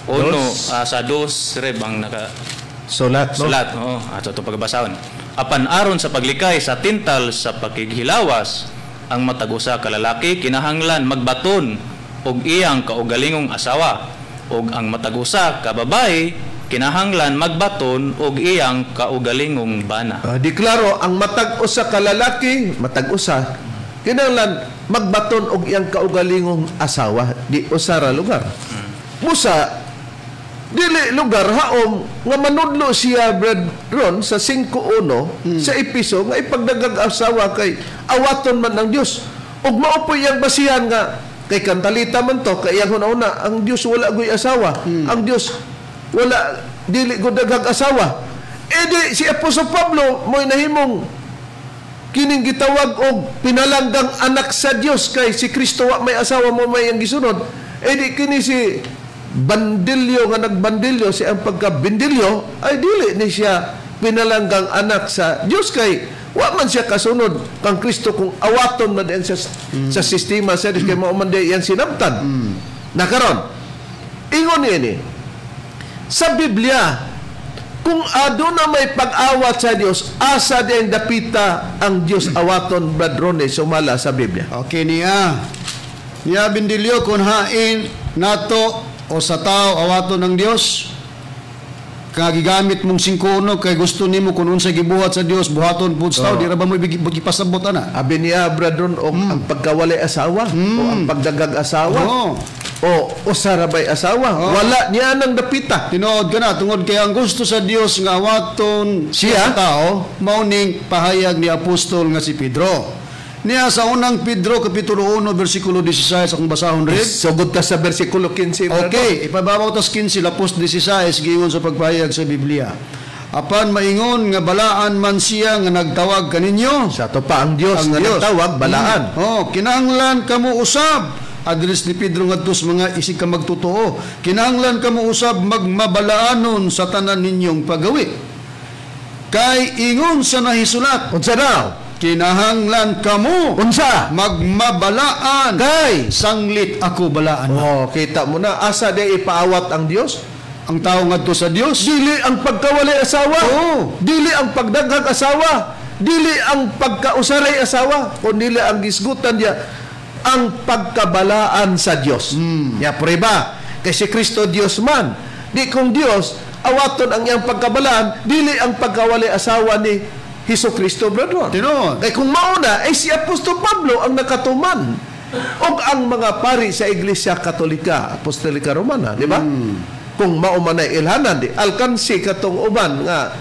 uno sa 2 Reb ang naka sulat, no? Sulat, ato itong pagbasahon. Apan aron sa paglikay sa tintal sa pakighilawas, ang matag-usa ka lalaki kinahanglan magbaton og iyang kaugalingong asawa, og ang matag-usa ka babae kinahanglan magbaton og iyang kaugalingong bana. Diklaro ang matag-usa ka lalaki, matag-usa kinahanglan magbaton og iyang kaugalingong asawa, di usara lugar. Musa dili lugar haom nga manudlo siya Brad Ron sa 5:1 sa Episo nga ipagdagag asawa kay awaton man ng Dios. Ug mao po iyang basihan nga kay kantalita man to kay iyang una ang Dios wala goy asawa. Ang Dios wala dili gud dagag asawa. Di si Apostol Pablo mo'y nahimong kining gitawag og pinalanggang anak sa Dios kay si Kristo wa may asawa mo may ang gisunod. Di kini si bandilyo nga nagbandilyo si ang pagkabindilyo ay dili ni siya pinalanggang anak sa Dios kay wa man siya kasunod kang Kristo kung awaton man din siya sa sistema sa Dios kay mao man di yan sinabtan. Nakaron ingon ini sa Biblia kung aduna may pag-awat sa Dios asa din dapita ang Dios awaton Brad Ronnie sumala sa Biblia. Okay niya bindilyo kung hain nato o sa tao awaton ng Dios kagigamit mong 5:1 kay gusto nimo kun unsay gibuhat sa Dios buhaton pud sa tao di ra ba mo gipasabot ana abi niya bradron o ang pagkawalay asawa o ang pagdagag asawa o usara bay asawa wala niya nang dapita tinuod kana tungod kay ang gusto sa Dios nga awaton siya sa tao mao ning pahayag ni apostol nga si Pedro niya sa unang Pedro kapitulo 1 bersikulo 16 akong basahon rin. Sugod ka sa bersikulo 15. Okay, ipababaw tas 15 lapos 16 giingon sa pagpahayag sa Biblia. Apan maingon nga balaan man siya nga nagtawag kaninyo. Sa to pa ang Dios nga nagtawag balaan. Kinahanglan kamo usab. Adres ni Pedro ngadto sa mga isig ka magtotoo. Kinahanglan kamo usab magmabalaanon sa tanan ninyong pagawi. Kay ingon sa nahisulat. Unsa daw? Kinahanglan kamo unsa magmabalaan kay sanglit ako balaan. Kita mo na asa di ipaawat ang Dios ang tao ngadto sa Dios dili ang pagkawalay asawa dili ang pagdaghag asawa dili ang pagkausaray asawa kundi ang gisgutan niya ang pagkabalaan sa Dios. Ya prueba kay si Kristo Dios man di kung Dios awaton ang iyang pagkabalaan dili ang pagkawalay asawa ni Hesus Kristo, brother. Kaya kung mauna, ay si Apostol Pablo ang nakatuman. O ang mga pari sa Iglesia Katolika, Apostolika Romana, di ba? Kung maumanay ilhanan, di alkansi katong uban nga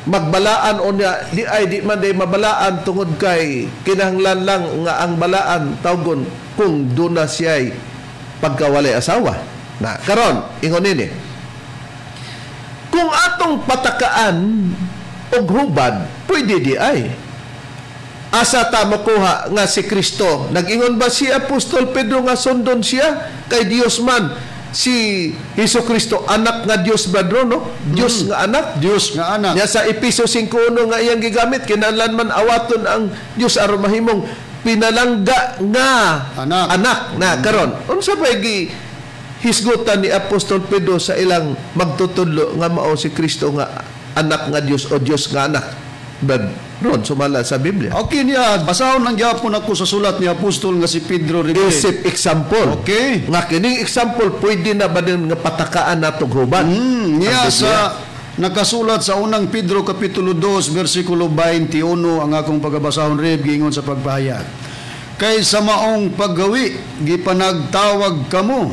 magbalaan o niya, di man di mabalaan tungod kay kinahanglan lang nga ang balaan tawgon kung doon na siya'y pagkawalay asawa. Na, karon, ingon nini. Kung atong patakaan og hubad pwede di ay asa ta makuha nga si Kristo nag-ingon ba si Apostol Pedro nga sundon siya kay Dios man si Hesus Kristo anak nga Dios badro no Dios nga anak nya sa Episo 5:1 nga iyang gigamit kinahanglan man awaton ang Dios aron mahimong pinalangga nga anak na karon unsa ba gi hisgutan ni Apostol Pedro sa ilang magtutudlo nga mao si Kristo nga anak nga Dios o Dios nga anak. Brad Ron, sumala sa Biblia. Okay niya, basahon lang gyapon ako sa sulat ni Apostol nga si Pedro Rivera. Isip example. Okay. Nga kining example, pwede na ba din nga patakaan natong huban? Niya sa nakasulat sa unang Pedro Kapitulo 2, versikulo 21, ang akong pagabasahon rib, giingon sa pagpahayag. Kay sa maong paggawi, gipanagtawag kamo,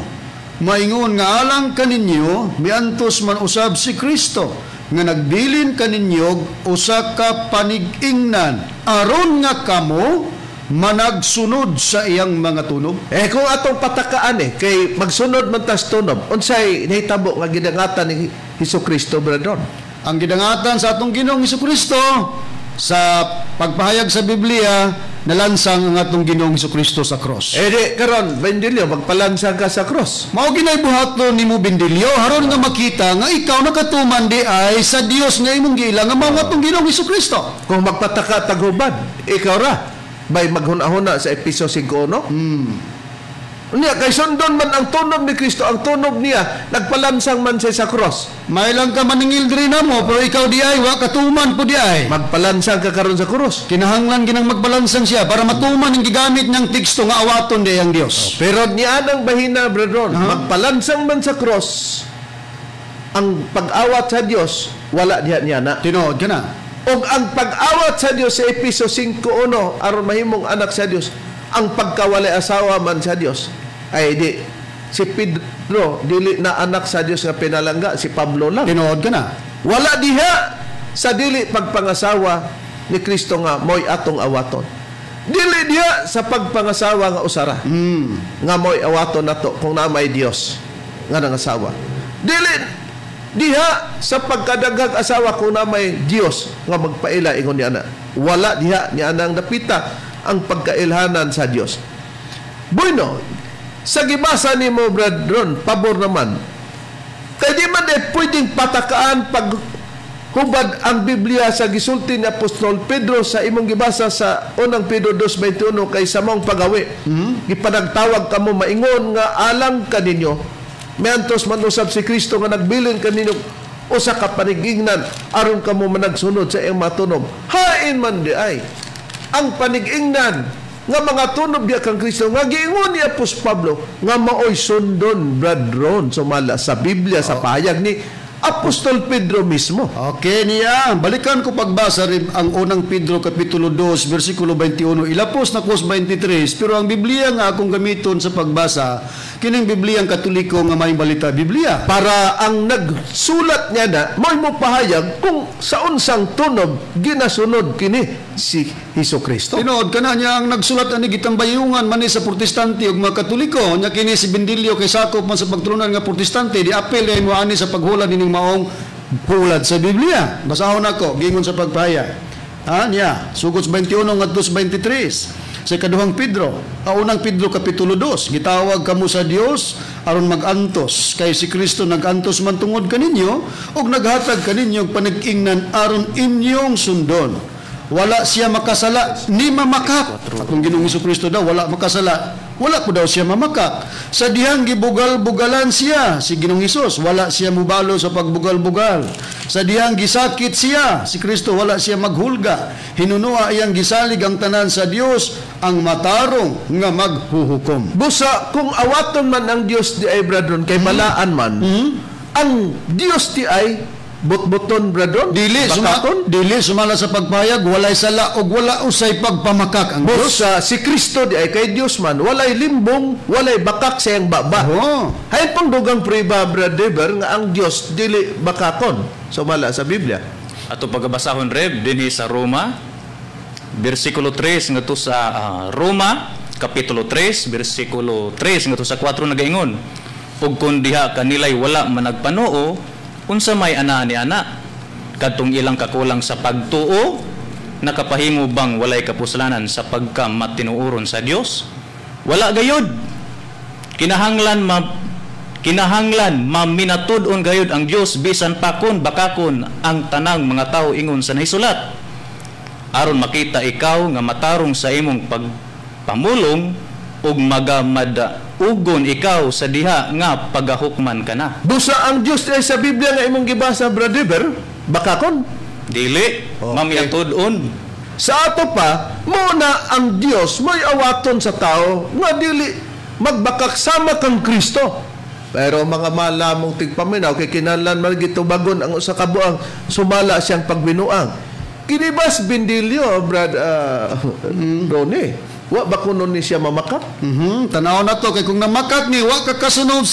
maingon nga alang kaninyo, miantos man usab si Kristo, nga nagbilin kaninyog usa ka panig-ingnan aron nga kamo managsunod sa iyang mga tunog. Kung atong patakaan kay magsunod man tas tunog, unsay nahitabo nga gidangatan ni Hesukristo, Bradon? Ang gidangatan sa atong Ginoong Hesukristo sa pagpahayag sa Biblia, nalansang ang atong Ginoong Hesukristo sa cross. Di karon, Bendilyo, magpalansang ka sa cross. Mao ginay buhaton nimo, Bendilyo, haron nga makita nga ikaw nakatuman di ay sa Dios nga imong giila nga mao atong Ginoong Hesukristo. Kung magpataka tagubad, ikaw ra bay maghuna-huna sa Efeso 5:1. Unya kay sundon man ang tunog ni Kristo, ang tunog niya nagpalansang man siya sa cross. May lang ka maningil diri namo, pero ikaw di ay wa katuman po di ay. Magpalansang ka karon sa cross. Kinahanglan ginang magpalansang siya para matuman ang gigamit niyang teksto nga awaton di ang Dios. Pero niya ang bahina, Bradron, magpalansang man sa cross, ang pag-awat sa Dios wala diha niya na. Tinuod ka na. Og ang pag-awat sa Dios sa Efeso 5:1 aron mahimong anak sa Dios, ang pagkawalay asawa man sa Dios ay di si Pedro dili na anak sa Dios nga pinalangga, si Pablo lang. Tinuod ka na. Wala diha sa dili pagpangasawa ni Kristo nga moy atong awaton. Dili diha sa pagpangasawa nga usara. Nga moy awaton nato kung na may Dios nga nangasawa. Dili diha sa pagkadaghag asawa kung na may Dios nga magpaila ingon niya na. Wala diha ni anang napita ang pagkailhanan sa Dios. Bueno, sa gibasa ni mo, Brad Ron, pabor naman. Kaya di man pwedeng patakaan pag hubad ang Biblia sa gisulti ni Apostol Pedro sa imong gibasa sa unang Pedro 2:21 kay sa mong pagawi. Gipanagtawag kamo maingon nga alang kaninyo, miantos man usab si Kristo nga nagbilin kaninyo usa ka panigingnan aron kamo managsunod sa iyang matunog. Hain man di ay ang panigingnan nga mga tunog diya kang Kristo nga giingon ni Apostol Pablo nga maoy sundon, Bradron, sumala sa Biblia sa pahayag ni Apostol Pedro mismo. Okay niya. Balikan ko pagbasa rin ang unang Pedro Kapitulo 2, versikulo 21. Ilapos na kos 23. Pero ang Biblia nga akong gamiton sa pagbasa, kining Biblia ang Katoliko nga may balita Biblia. Para ang nagsulat niya na, may mo pahayag kung sa unsang tunog ginasunod kini si Hesukristo. Tinood ka na niya ang nagsulat ani gitambayungan man sa Protestante ug mga Katoliko. Nya kini si Bendilyo kay sakop man sa pagtulunan nga Protestante, di apel ay mo ani sa paghula dining maong pulad sa Biblia. Basahon ako gingon sa pagpahayag. Niya, sugod 21 ngadto 23. Sa kaduhang Pedro, unang Pedro Kapitulo 2, gitawag kamo sa Dios aron magantos kay si Kristo nagantos man tungod kaninyo ug naghatag kaninyo panag-ingnan aron inyong sundon. Wala siya makasala ni mamakak. Atong Ginoong Hesukristo daw wala makasala. Wala po daw siya mamakak. Sa dihang gibugal-bugalan siya si Ginoong Hesus, wala siya mubalo sa pagbugal-bugal. Sa dihang gisakit siya si Kristo, wala siya maghulga. Hinunua iyang gisalig ang tanan sa Dios, ang matarong nga maghuhukom. Busa kung awaton man ang Dios di ay, Bradron, kay malaan man, ang Dios di ay butbuton, Bradron, dili sumala sa pagpayag, walay sala og wala usay pagpamakak ang Dios. Si Kristo di ay kay Dios man, walay limbong, walay bakak sa iyang baba. Hay pang dugang priba, Brother, nga ang Dios dili bakakon, sumala sa Biblia. Ato pagabasahon reb dinhi sa Roma bersikulo 3 ngadto sa Roma kapitulo 3 bersikulo 3 ngadto sa 4 nagaingon, ug kun diha kanilay wala managpanuo, unsa may ana ni ana kadtong ilang kakulang sa pagtuo, nakapahimo bang walay kapusalanan sa pagkamatinuoron sa Dios? Wala gayud. Kinahanglan maminatud-on gayud ang Dios bisan pakon bakakon ang tanang mga tao ingon sa nahisulat, aron makita ikaw nga matarong sa imong pagpamulong ug magamad-ugon ikaw sa diha nga pagahukman kana. Busa ang Dios ay sa Biblia nga imong gibasa, Brother, bakakon. Dili, Okay. mamiatod-on. Sa ato pa, muna ang Dios may awaton sa tao nga dili magbakak sama kang Kristo. Pero mga malamong tigpaminaw kay kinahanglan man gitubagon ang usa ka buang sumala siyang pagbinuang. Kinibas Bindilyo, Brad Ronnie. Wa ba kuno ni siya mamakak? Tanaw na to kay kung namakak ni wa ka kasunod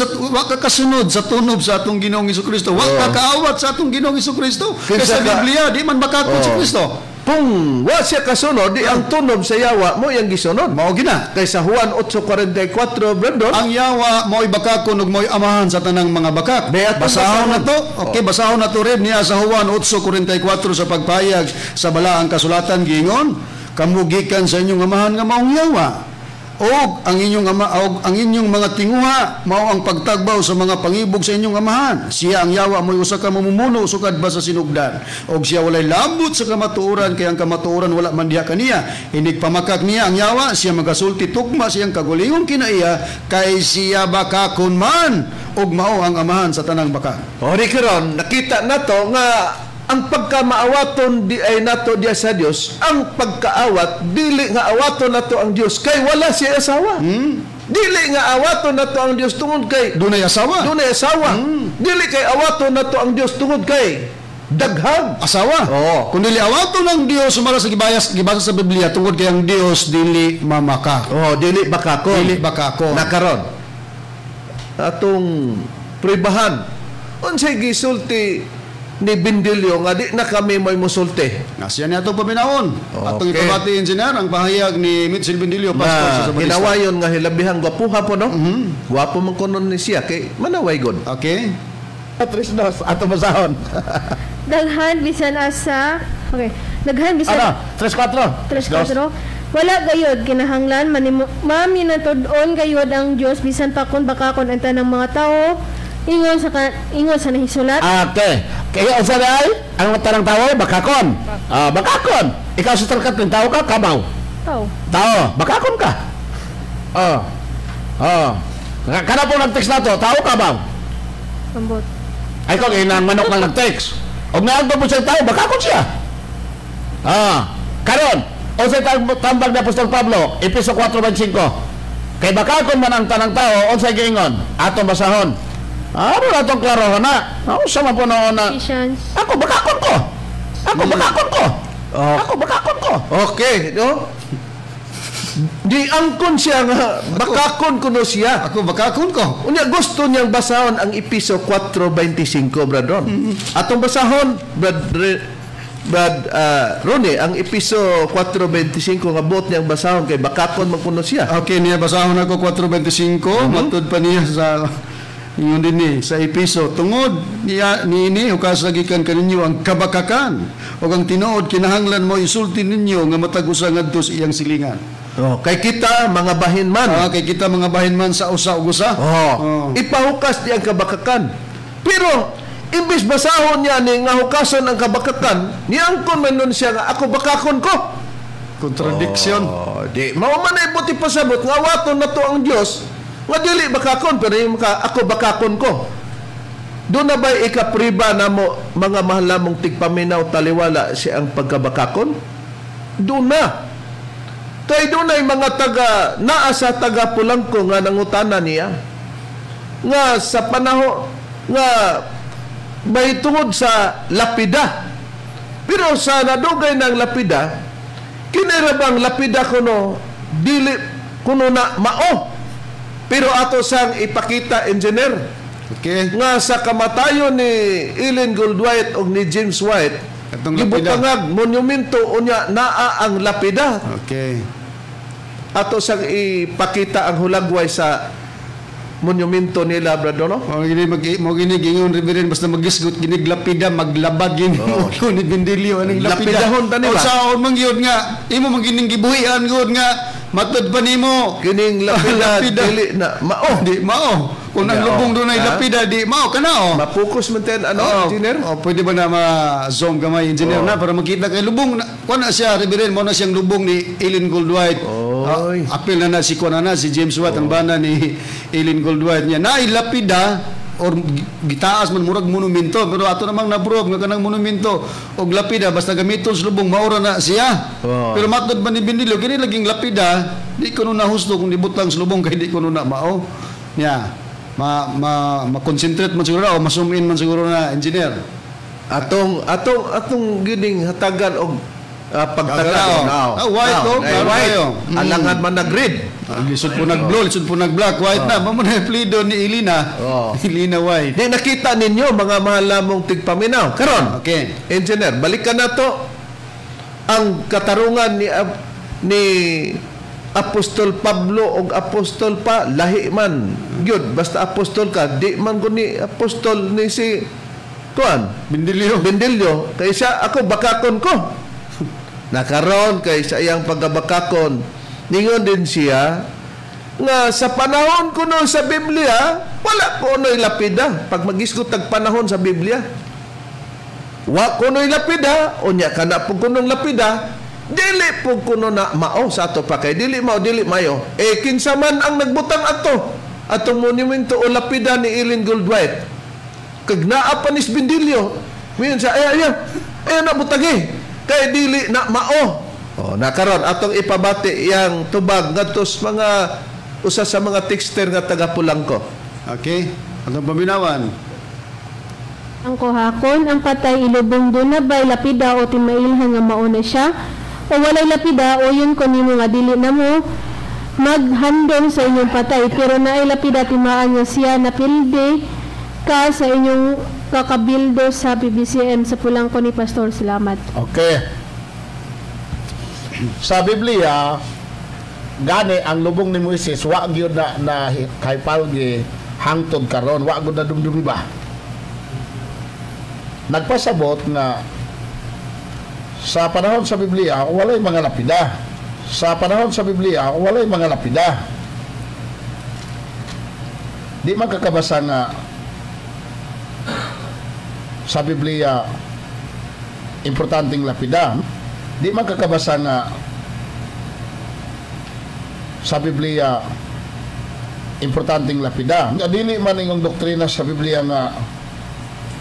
sa tunob sa atong Ginoong Hesukristo. Wa ka kaawat sa atong Ginoong Hesukristo. Kay sa Biblia di man makakon si Kristo. Kung wa siya kasunod, di ang tunob sa yawa mo yang gisunod. Mao gina. Kay sa Juan 8:44, Brandon, Ang yawa mo'y bakakon ug mo'y amahan sa tanang mga bakak. Beato Basahon basahon. na to. Okay, basahon na to rin niya sa Juan 8:44 sa pagpayag sa balaang kasulatan giingon, kamugikan sa inyong amahan nga maong yawa. Og ang inyong ama og ang inyong mga tinguha mao ang pagtagbaw sa mga pangibog sa inyong amahan. Siya ang yawa mo'y usa ka mamumuno sukad ba sa sinugdan. Og siya walay lambot sa kamatuoran kay ang kamatuoran wala man diha kaniya. Inig pamakak niya ang yawa, siya magasulti tugma siyang kagulingon kinaiya kay siya bakakon man og mao ang amahan sa tanang bakak. o di karon nakita nato nga ang pagkamaawaton di ay nato diya sa Dios, ang pagkaawat dili nga awaton nato ang Dios kay wala siya asawa. Dili nga awaton nato ang Dios tungod kay Dunay asawa. dunay asawa. Dili kay awaton nato ang Dios tungod kay daghang Asawa. Oo. Kung dili awaton ang Dios sumara sa gibasa sa Biblia tungod kay ang Dios dili mamakak. dili bakakon. Dili bakakon. Nakaron atong pribahan unsay gisulti ni Bindilyo nga di na kami may musulti. Nasya niya itong paminahon. Atong Okay. ipabati engineer ang pahayag ni Mitchell Bindilio, pastor sa Na Sabatista. ginawayon nga hilabihang gwapuha po no. Gwapo man kuno ni siya kay manaway god. Okay. Trisnos, ato basahon. Daghan bisan asa. Okay. Daghan bisan 3-4. 3-4. Wala gayod kinahanglan maminatod-on gayod ang Dios bisan pa kun bakakon ang tanang mga tao ingon sa nahisulat. Okay. Kaya usa ay ang tanang tawo bakakon. Bakakon. Ikaw sa tarkat ng tao ka, kabaw. Tao. Tao, bakakon ka. Kana po nag-text na to, tao kabaw. Ambot. Ay kung inang manok lang nag-text. Og naadto po siya tao, bakakon siya. Karon, unsay tambag ni Apostol Pablo, Epeso 4:25. Kay bakakon man ang tanang tao, unsay giingon? Atong basahon. Ano na itong klarohon na? Sa man po noon na, Ephesians. ako bakakon ko. Ako bakakon ko. Ako bakakon ko. Okay, no? Di angkon siya nga bakakon kuno siya. Ako bakakon ko. Unya gusto niyang basahon ang Epeso 4:25, Bradon. Atong basahon, Brad Ronnie, ang Epeso 4:25 nga bot niyang basahon kay bakakon man kuno siya. Okay, niya basahon ako 4:25, matud pa niya sa ingon din ni sa Episo tungod niya niini ukasagikan kaninyo ang kabakakan o ang tinuod kinahanglan mo isulti ninyo nga matag usa ngadto sa iyang silingan. Kay kita mga bahin man. Kay kita mga bahin man sa usa ug usa. Ipahukas di ang kabakakan. Pero imbis basahon niya ni nga hukason ang kabakakan, niangkon man nun siya nga ako bakakon ko. Contradiction. Di mao man ay buti pasabot nga waton nato ang Dios. Nga dili bakakon pero yung ako bakakon ko. Doon na ba ikapriba na mo mga mahal mong tigpaminaw taliwala siya ang pagkabakakon? Doon na. Kaya doon ay mga naa sa taga Pulangko nga nangutana niya nga sa panahon nga may tungod sa lapida. Pero sa nadugay ng lapida, kinirabang lapida kuno dili kuno na mao. Pero ato sang ipakita, engineer, Okay. nga sa kamatayon ni Ellen Goldwhite o ni James White, Atong lapida. gibutangag monumento unya naa ang lapida. Okay. Ato sang ipakita ang hulagway sa monumento nila, brado, no? Mo gini gingon Reverend basta magisgot ginig lapida maglabag gini ulo ni Bindilio aning lapida. Lapidahon ta nila. O saon man gyud nga imo man gining gibuhian gud nga matud pa nimo. Kining lapida, Lapida. dili na mao. Di mao. Kung ang Di, lubong doon ay ha? lapida di mao kanao. Mapokus man ten, engineer? Pwede ba na ma-zoom gamay engineer na para makita kay lubong na kuan na siya Reverend mo na siyang lubong ni Ellen Goldwhite. Apil na si kuan na si James Watt ang bana ni Ellen Goldwhite niya. Naay lapida or gitaas man murag monumento, pero ato namang na-prove nga kanang monumento og lapida basta gamiton sa lubong maura na siya. Pero matod man ni Bindilyo kini laging lapida, di ko na husto kung dibutang sa lubong kay di ko na mao. Nya, ma-concentrate man siguro o ma-zoom in man siguro na engineer. Atong gining hatagan og pagtagaw. White white. Alangan man nag-red. Lisod po nag-blue, lisod po nag-black, white na. Mamo na plido ni Ilina. Ilina white. Di nakita ninyo mga mahal namong tigpaminaw. Karon. Okay. Engineer, balikan na to ang katarungan ni Apostol Pablo o Apostol pa lahi man. Gyud basta apostol ka, di man gud ni apostol ni si Bindilyo. Kay siya ako bakakon ko. Nakaroon kay sa iyang pagabakakon. Ningon din siya nga sa panahon kuno sa Biblia, wala kuno'y lapida. Pag magisgot tag panahon sa Biblia, wa kuno'y lapida, unya ka na po kunong lapida, dili po kuno na mao sa ato pa kay dili mao, dili mayo. Kinsa man ang nagbutang ato, atong monumento o lapida ni Ellen Goldwhite. Kag naa pa ni Bindilyo, mingon siya, ay nabutagi, kay dili na mao. Nakaron atong ipabati yang tubag ngadtos mga usa sa mga texter nga taga Pulangko. Okay, atong paminawan. Ang kuhakon, ang patay ilubong doon na ba'y lapida o timailhan nga mauna siya, o walay lapida o yun ko nimo nga dili na mo maghandom sa inyong patay, pero naay lapida timaan nga siya napilde ka sa inyong kakabildo sa PBCM sa Pulangko ni Pastor. Salamat. Okay. Sa Biblia, gani ang lubong ni Moises wa gyud na kay palgi hangtod karon, wa gyud na dumdumi ba. Nagpasabot nga sa panahon sa Biblia walay mga lapida. Sa panahon sa Biblia walay mga lapida. Di man kakabasa nga sa Biblia importanteng lapida. Di man kakabasa nga sa Biblia importanteng lapida. Nga dili man ingong doktrina sa Biblia nga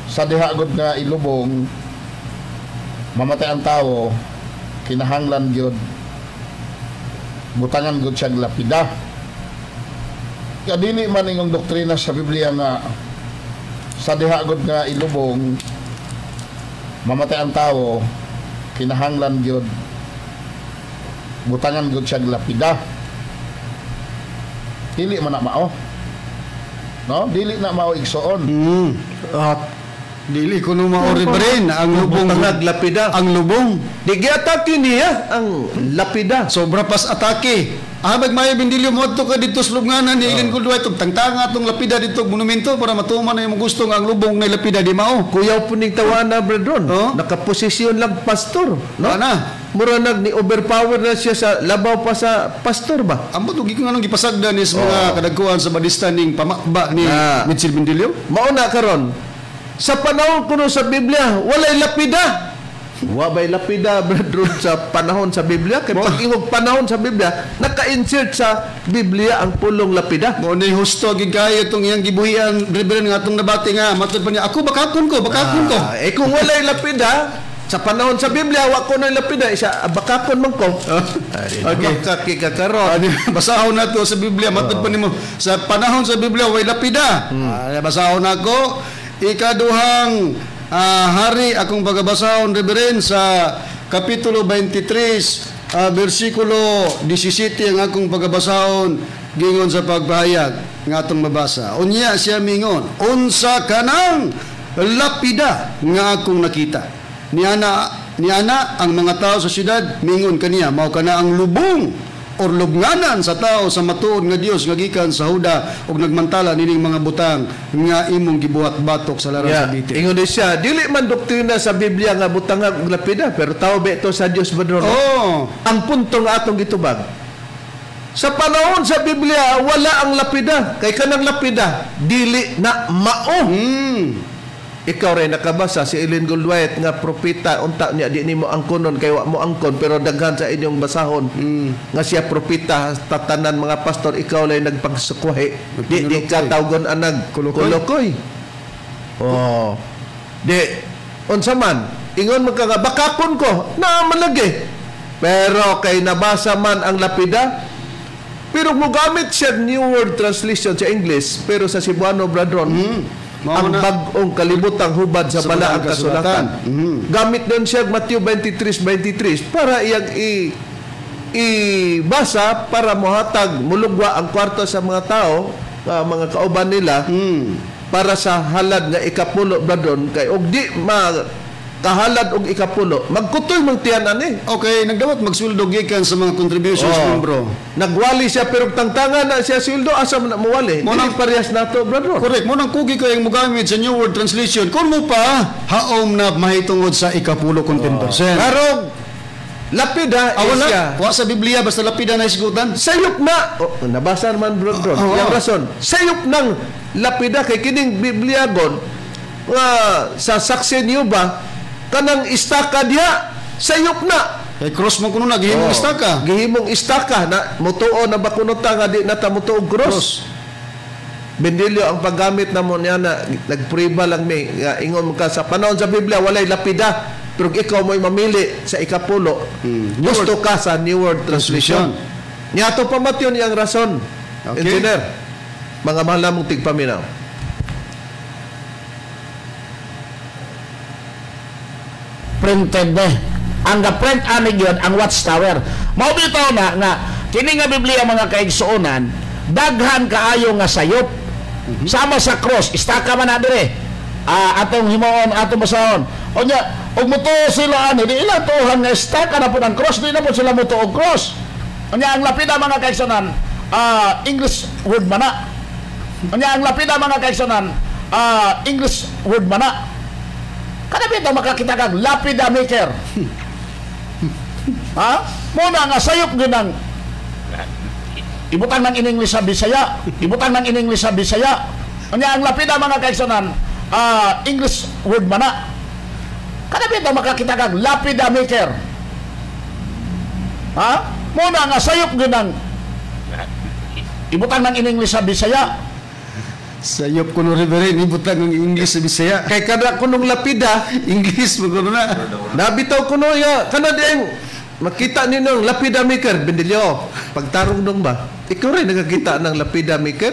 sa dihagod nga ilubong mamatay ang tao, kinahanglan gyud butangan gyud siyang lapida. Nga dili man ingong doktrina sa Biblia nga sa dihagod nga ilubong mamatay ang tao, kinahanglan gyud butangan gyud siyang lapida. Dili man na mao. No? Dili na mao igsoon. Dili kuno mao rin ang lubong lapida. Ang lubong di giatake niya ang lapida. Sobra pas atake. Habag may Bindilyo mo to ka dito sa lubnganan ni Ellen Goldwhite tangtanga tong lapida dito monumento para matuman na yung gusto nga ang lubong na lapida di mao. Kuyaw po ning tawana brethren. Nakaposisyon lang pastor, no? Ana. Mura ni overpower na siya sa labaw pa sa pastor ba? Ambot ugi ko nganong gipasagda ni sa mga kadagkuan sa badista ning pamakba ni Mitchell Bindilyo. Mao na karon. Sa panahon kuno sa Biblia, walay lapida. Wabay lapida brethren sa panahon sa Biblia. Kaya pag ingog panahon sa Biblia, naka-insert sa Biblia ang pulong lapida. Mo ni husto gigayo itong iyang gibuhian brethren nga atong nabati nga matod pa niya ako bakakon ko. Kung walay lapida sa panahon sa Biblia, wa ko na lapida siya bakakon man ko. Okay, kakikaron. Basahon na to sa Biblia matod pa nimo sa panahon sa Biblia way lapida. Basahon nako ikaduhang hari akong pagbasahon reverend sa kapitulo 23 bersikulo 17 ang akong pagbasahon gingon sa pagpahayag nga atong mabasa. Unya siya mingon, unsa kanang lapida nga akong nakita. Niana ang mga tao sa syudad mingon kaniya mao kana ang lubong or lubnganan sa tao sa matuod nga Dios nga gikan sa Huda ug nagmantala nining mga butang nga imong gibuhat batok sa laras sa biti. Ingon siya, dili man doktrina sa Biblia nga butang nga lapida, pero tao beto sa Dios badron. Ang punto nga atong gitubag. Sa panahon sa Biblia wala ang lapida, kay kanang lapida dili na mao. Ikaw rin nakabasa si Ellen Goldwhite nga propeta unta niya di nimo angkonon kay wa mo angkon pero daghan sa inyong basahon nga siya propeta tatanan mga pastor ikaw lay nagpagsukuhi di ka tawgon anag kulokoy Oh. Di unsa man ingon man ka nga bakakon ko na malagi. Pero kay nabasa man ang lapida, pero mogamit siya New World Translation sa English, pero sa Cebuano bradron ang bag-ong kalibutang hubad sa bala ang kasulatan. Gamit doon siya Matthew 23:23 para iyang ibasa para mohatag mulugwa ang kwarto sa mga tao, mga kauban nila, para sa halad nga ikapulo bradron kay og di kahalad og ikapulo magkutoy mang tiyanan Okay, nagdawat magsweldo gikan sa mga contributions bro. Nagwali siya pero tangtangan na siya sweldo asa man na mawali. Dili parehas nato bro. Correct. Mo nang kugi ko yung mogamit sa New World Translation. Kung mo pa haom na mahitungod sa ikapulo kung 10%. Pero lapida siya. Wa sa Biblia basta lapida na isgutan. Sayop na. Nabasa man bro. Yang rason. Sayop nang lapida kay kining Biblia gon sa saksi niyo ba kanang istaka diha sayop na kay cross mo kuno na gihimong istaka. Gihimong istaka na mutuo na bakunota nga di nata mutuog cross. Bendilyo ang paggamit namo niya na nagpriba lang mi nga ingon ka sa panahon sa Biblia walay lapida pero ikaw mo'y mamili sa ikapulo. Gusto ka sa New World Translation. Niyato pamatyon yang rason. Engineer, mga mahal namong tigpaminaw. Printed ang ga-print ani gyud ang Watchtower. Mao bitaw na nga kini nga Biblia mga kaigsuonan daghan kaayo nga sayop sama sa cross istaka man na dire atong himuon atong basahon unya og mutuo sila ani di ila tuhan nga istaka na pud ang cross di na pud sila mutuo og cross unya ang lapida mga kaigsuonan English word mana unya ang lapida mga kaigsuonan English word mana kada bitaw makakita kag lapida maker. Muna nga sayop ginang ibutang ng in-English sa Bisaya, ibutang ng in-English sa Bisaya. Unya ang lapida mga kaigsuonan English word mana. Kada bitaw makakita kag lapida maker. Muna nga sayop ginang ibutang ng in-English sa Bisaya. Sayop kuno reverend ibutang ng English sa Bisaya. Kay kada kunong lapida English mo kuno na. Nabitaw kuno ya kana dieng makita ninong lapida maker bendilyo. Pagtarong dong ba? Ikaw rin nakakita ng lapida maker?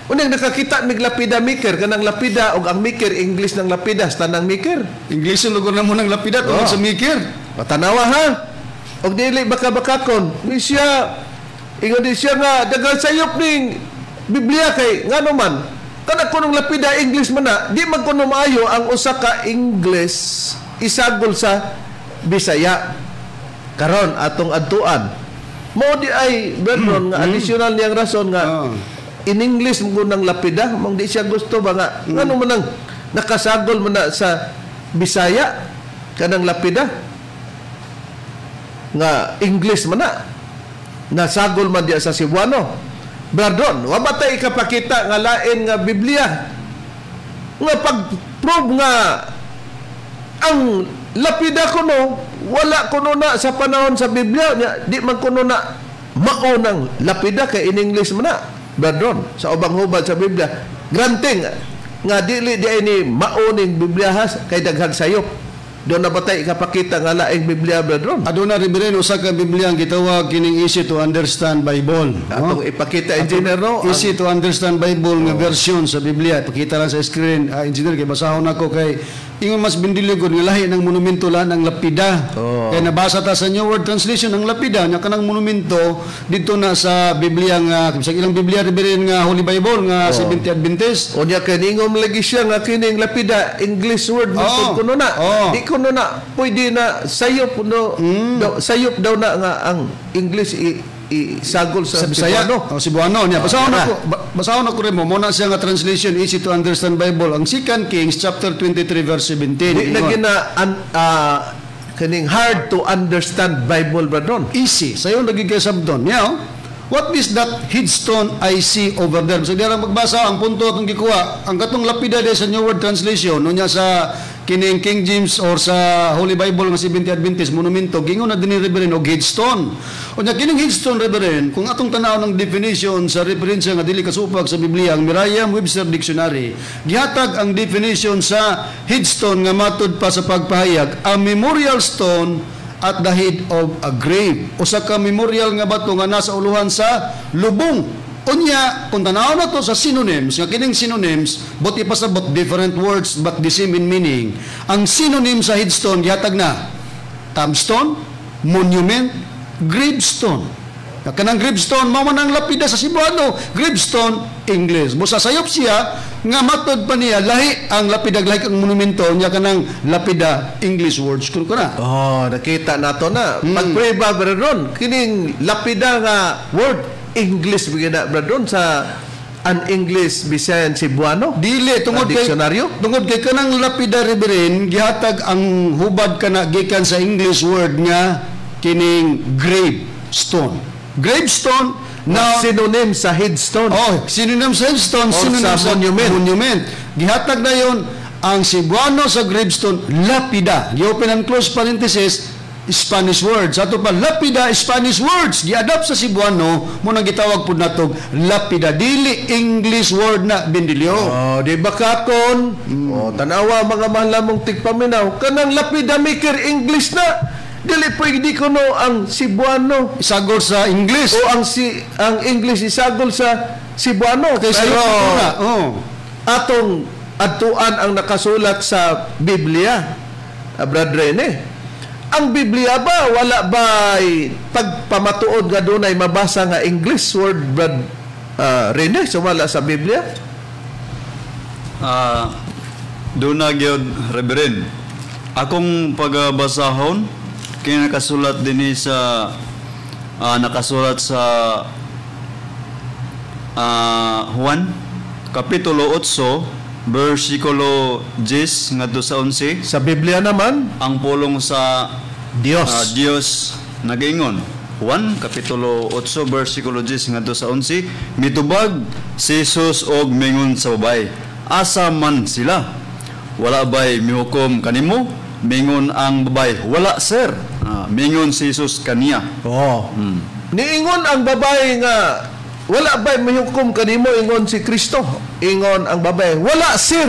Unang nakakita mig lapida maker kanang lapida og ang maker English ng lapida tanang maker. English lugar na mo ng lapida tungod sa maker. Patanawa ha. Og dili baka-bakakon. Ni siya ingon di siya nga daghang sayop ning Biblia kay ngano man kada kunong lapida English man na di man kuno maayo ang usa ka English isagol sa Bisaya karon atong adtuan mo di ay brethren nga additional niyang rason nga in English mo nang lapida mong di siya gusto ba nga ngano man nang nakasagol man na sa Bisaya kanang lapida nga English man na nasagol man diya sa Cebuano. Bradon, wabatay ikapakita nga lain nga Biblia nga pag-prove nga ang lapida kuno wala kuno na sa panahon sa Biblia di man kuno na maunang lapida kay in English man na Bradon sa ubang hubad sa Biblia granting nga dili di ini mauning Biblia has kay daghang sayop. Doon na batay ikapakita nga laing Biblia brethren. Aduna rin usa ka Biblia ang gitawag kining easy to understand Bible. Atong ipakita engineer no. Easy to understand Bible nga version sa Biblia. Ipakita lang sa screen. Engineer kay basahon ako kay ingon mas bindiligod nga lahi ng monumento lan ang lapida. Kay nabasa ta sa New World Translation ang lapida nya kanang monumento dito na sa Biblia nga sa ilang Biblia rin nga Holy Bible nga Seventh-day Adventist. Unya kay ingom lagi siya nga kining lapida English word mo kuno na. Di kuno na pwede na sayop no sayop daw na nga ang English isagol sa Cebuano. Cebuano niya. Basahon ako rin mo na siya nga translation easy to understand Bible ang 2 Kings chapter 23 verse 17. Di na gina kaning hard to understand Bible brethren. Easy. Sayo lagi kay sabdon. Niya What is that headstone I see over there? So dira magbasa ang punto atong gikuha. Ang katong lapida di sa New World Translation unya sa kining King James or sa Holy Bible nga 70 Adventist monumento gingon na dinhi Reverend og headstone. Unya kining headstone Reverend kung atong tanaw ng definition sa referensya nga dili kasupag sa Biblia ang Merriam-Webster Dictionary, gihatag ang definition sa headstone nga matud pa sa pagpahayag a memorial stone at the head of a grave. Usa ka memorial nga bato nga nasa uluhan sa lubong. Unya, kung tanaw na to sa synonyms, nga kining synonyms, but ipasabot different words but the same in meaning. Ang synonym sa headstone, gihatag na tombstone, monument, gravestone. Kanang gravestone, mao man ang lapida sa Cebuano. Gravestone, English. Busa sayop siya, nga matod pa niya, lahi ang lapida, lahi ang monumento, niya kanang lapida, English words. Kung na. Oh, nakita nato na. Pag-pray ba, Bradron, kining lapida nga word, English, bigyan Bradron, sa an English Bisayan Cebuano? Dili, tungod kay kanang lapida, Reverend, gihatag ang hubad ka na, gikan sa English word nga, kining gravestone. Gravestone na synonym sa headstone. Oh, synonym sa headstone, synonym sa monument. Gihatag na yon ang Cebuano sa gravestone, lapida. Gi-open and close parenthesis, Spanish words. Ato pa, lapida, Spanish words. Gi-adapt sa Cebuano, muna gitawag po natog lapida. Dili English word na, Bindilyo. Oh, di ba kakon? Oh, tanawa mga mahalamong tigpaminaw. Kanang lapida maker English na. Dili pwede ko no ang Cebuano isagol sa English o ang English isagol sa Cebuano pero atong atuan ang nakasulat sa Biblia, Brad Rene. Ang Biblia ba wala ba pagpamatuod nga dunay mabasa nga English word, Brad Rene, sumala sa Biblia? Doon na gyud, Reverend. Akong pagbasahon kaya nakasulat din sa nakasulat sa Juan kapitulo 8 versikulo 10 ngadto sa 11. Sa Biblia naman ang pulong sa Dios Dios nagaingon Juan kapitulo 8 versikulo 10 ngadto sa 11, mitubag si Jesus og mingon sa babay, asa man sila, wala bay mihukom kanimo? Mingon ang babay, wala sir. Mingon si Jesus kaniya. Niingon ang babay nga, wala ba mihukom kanimo? Ingon si Kristo. Ingon ang babay, wala sir.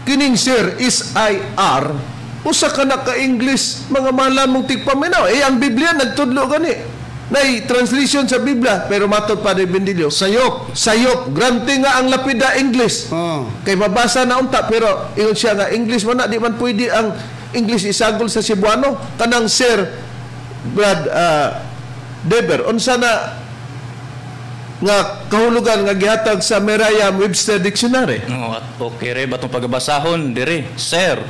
Kining sir is IR. Usa ka na ka-English, mga malamong tigpaminaw. Ang Biblia nagtudlo gani. Nay translation sa Biblia, pero matod pa ni Bendilio. Sayop. Grante nga ang lapida English. Kay mabasa na unta, pero ingon siya nga English man na, di man pwede ang English isagol sa Cebuano. Kanang Sir Brad Deber, unsa na nga kahulugan nga gihatag sa Merriam-Webster Dictionary? Okay re, batong pagbasahon dire, sir,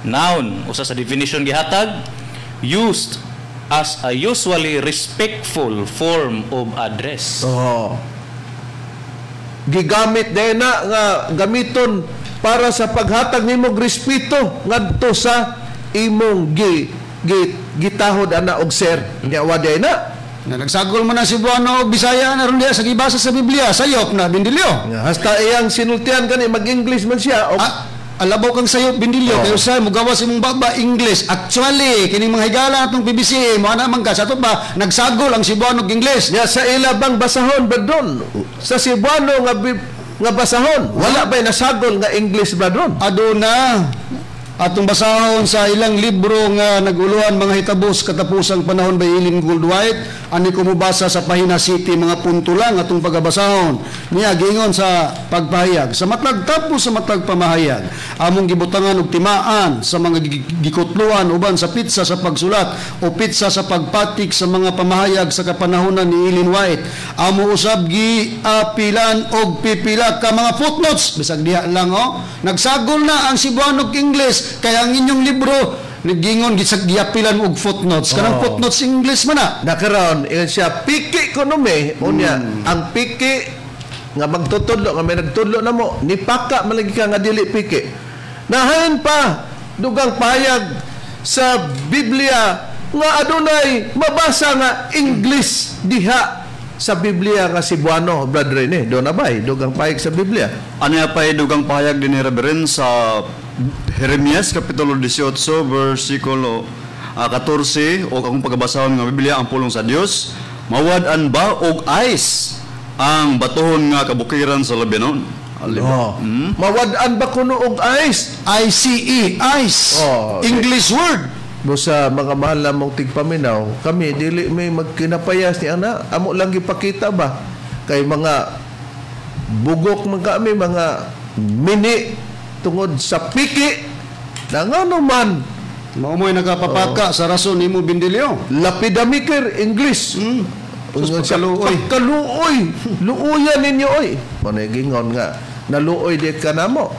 noun, usa sa definition gihatag, used as a usually respectful form of address. Gigamit din na nga gamiton para sa paghatag nimo respeto ngadto sa imong gitahod ana og sir. Nya waday na. Nagsagol mo na Cebuano og Bisaya na ron diya sa gibasa sa Biblia, sayop na Bindilyo. Hasta iyang sinultian kani mag-English man siya og alabaw kang sayop Bindilyo kayo sa mugawas imong baba English. Actually kining mga higala atong PBC mo ana man ka sa to ba nagsagol ang Cebuano og English. Ya sa ilabang basahon badon sa Cebuano nga basahon wala bay nasagol nga English badon. Aduna atong basahon sa ilang libro nga naguluhan mga hitabos katapusang panahon by Ellen Goldwhite, ani ko mubasa sa Pahina City mga punto lang atong pagabasahon niya gingon sa pagpahayag sa matag tapos sa matag pamahayag among gibutangan og timaan sa mga gikutluan uban sa pitsa sa pagsulat o pitsa sa pagpatik sa mga pamahayag sa kapanahonan ni Ellen White, amo usab giapilan og pipila ka mga footnotes bisag diha lang nagsagol na ang Cebuano English. Kaya ang inyong libro naggingon gisagiapilan og footnotes. Kanang footnotes English man na. Nakaroon siya piki konomi unya ang piki nga magtutudlo nga may nagtudlo namo nipaka malagi ka nga dili piki. Nahayon pa dugang pahayag sa Biblia nga adunay mabasa nga English diha sa Biblia nga si Buano, Brother Rene, doon abay, dugang pahig sa Biblia. Ano pa dugang pahayag din ni Reverend sa Jeremias Kapitulo 18, versikulo 14, o akong pagbasahon nga Biblia, ang pulong sa Dios, mawad-an ba og ice ang batuhon nga kabukiran sa Lebanon? Mawad-an ba kuno og ice? ICE, ice. English word. Busa mga mahal na mong tigpaminaw, kami dili may magkinapayas ni ana, amo lang gipakita ba kay mga bugok man kami, mga mini tungod sa piki na ngano man mao mo'y nagapapaka sa rason nimo Bindilyo. Lapidamiker English. Kaluoy. Luoyan ninyo oy. Manay gingon nga naluoy di ka namo.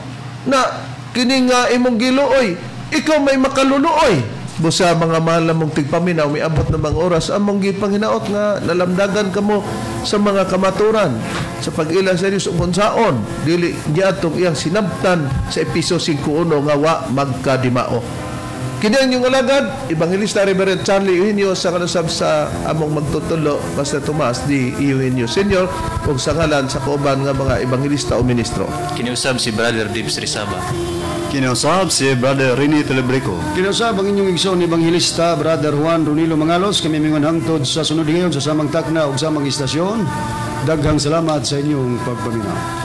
Na kini nga imong giluoy, ikaw may makaluluoy. Busa mga mahal na mong tigpaminaw, may abot na mga oras among gipanginaot nga nalamdagan kamo sa mga kamaturan sa pag-ila sa Diyos ug unsaon dili diadtong iyang sinabtan sa Episo 5:1 nga wa magkadimao. Kini ang inyong alagad, Evangelista Reverend Charlie Eugenio sa kanusab sa among magtutulo Pastor Tomas D. Eugenio Sr. ug sa ngalan sa kauban nga mga evangelista o ministro. Kiniusab si Brother Dibs Rizaba. Kinausab si Brother Rene Telebrico. Kinausab ang inyong igsoon evangelista Brother Juan Ronilo Mangalos. Kami mingon hangtod sa sunod ngayon sa samang takna ug samang istasyon. Daghang salamat sa inyong pagpaminaw.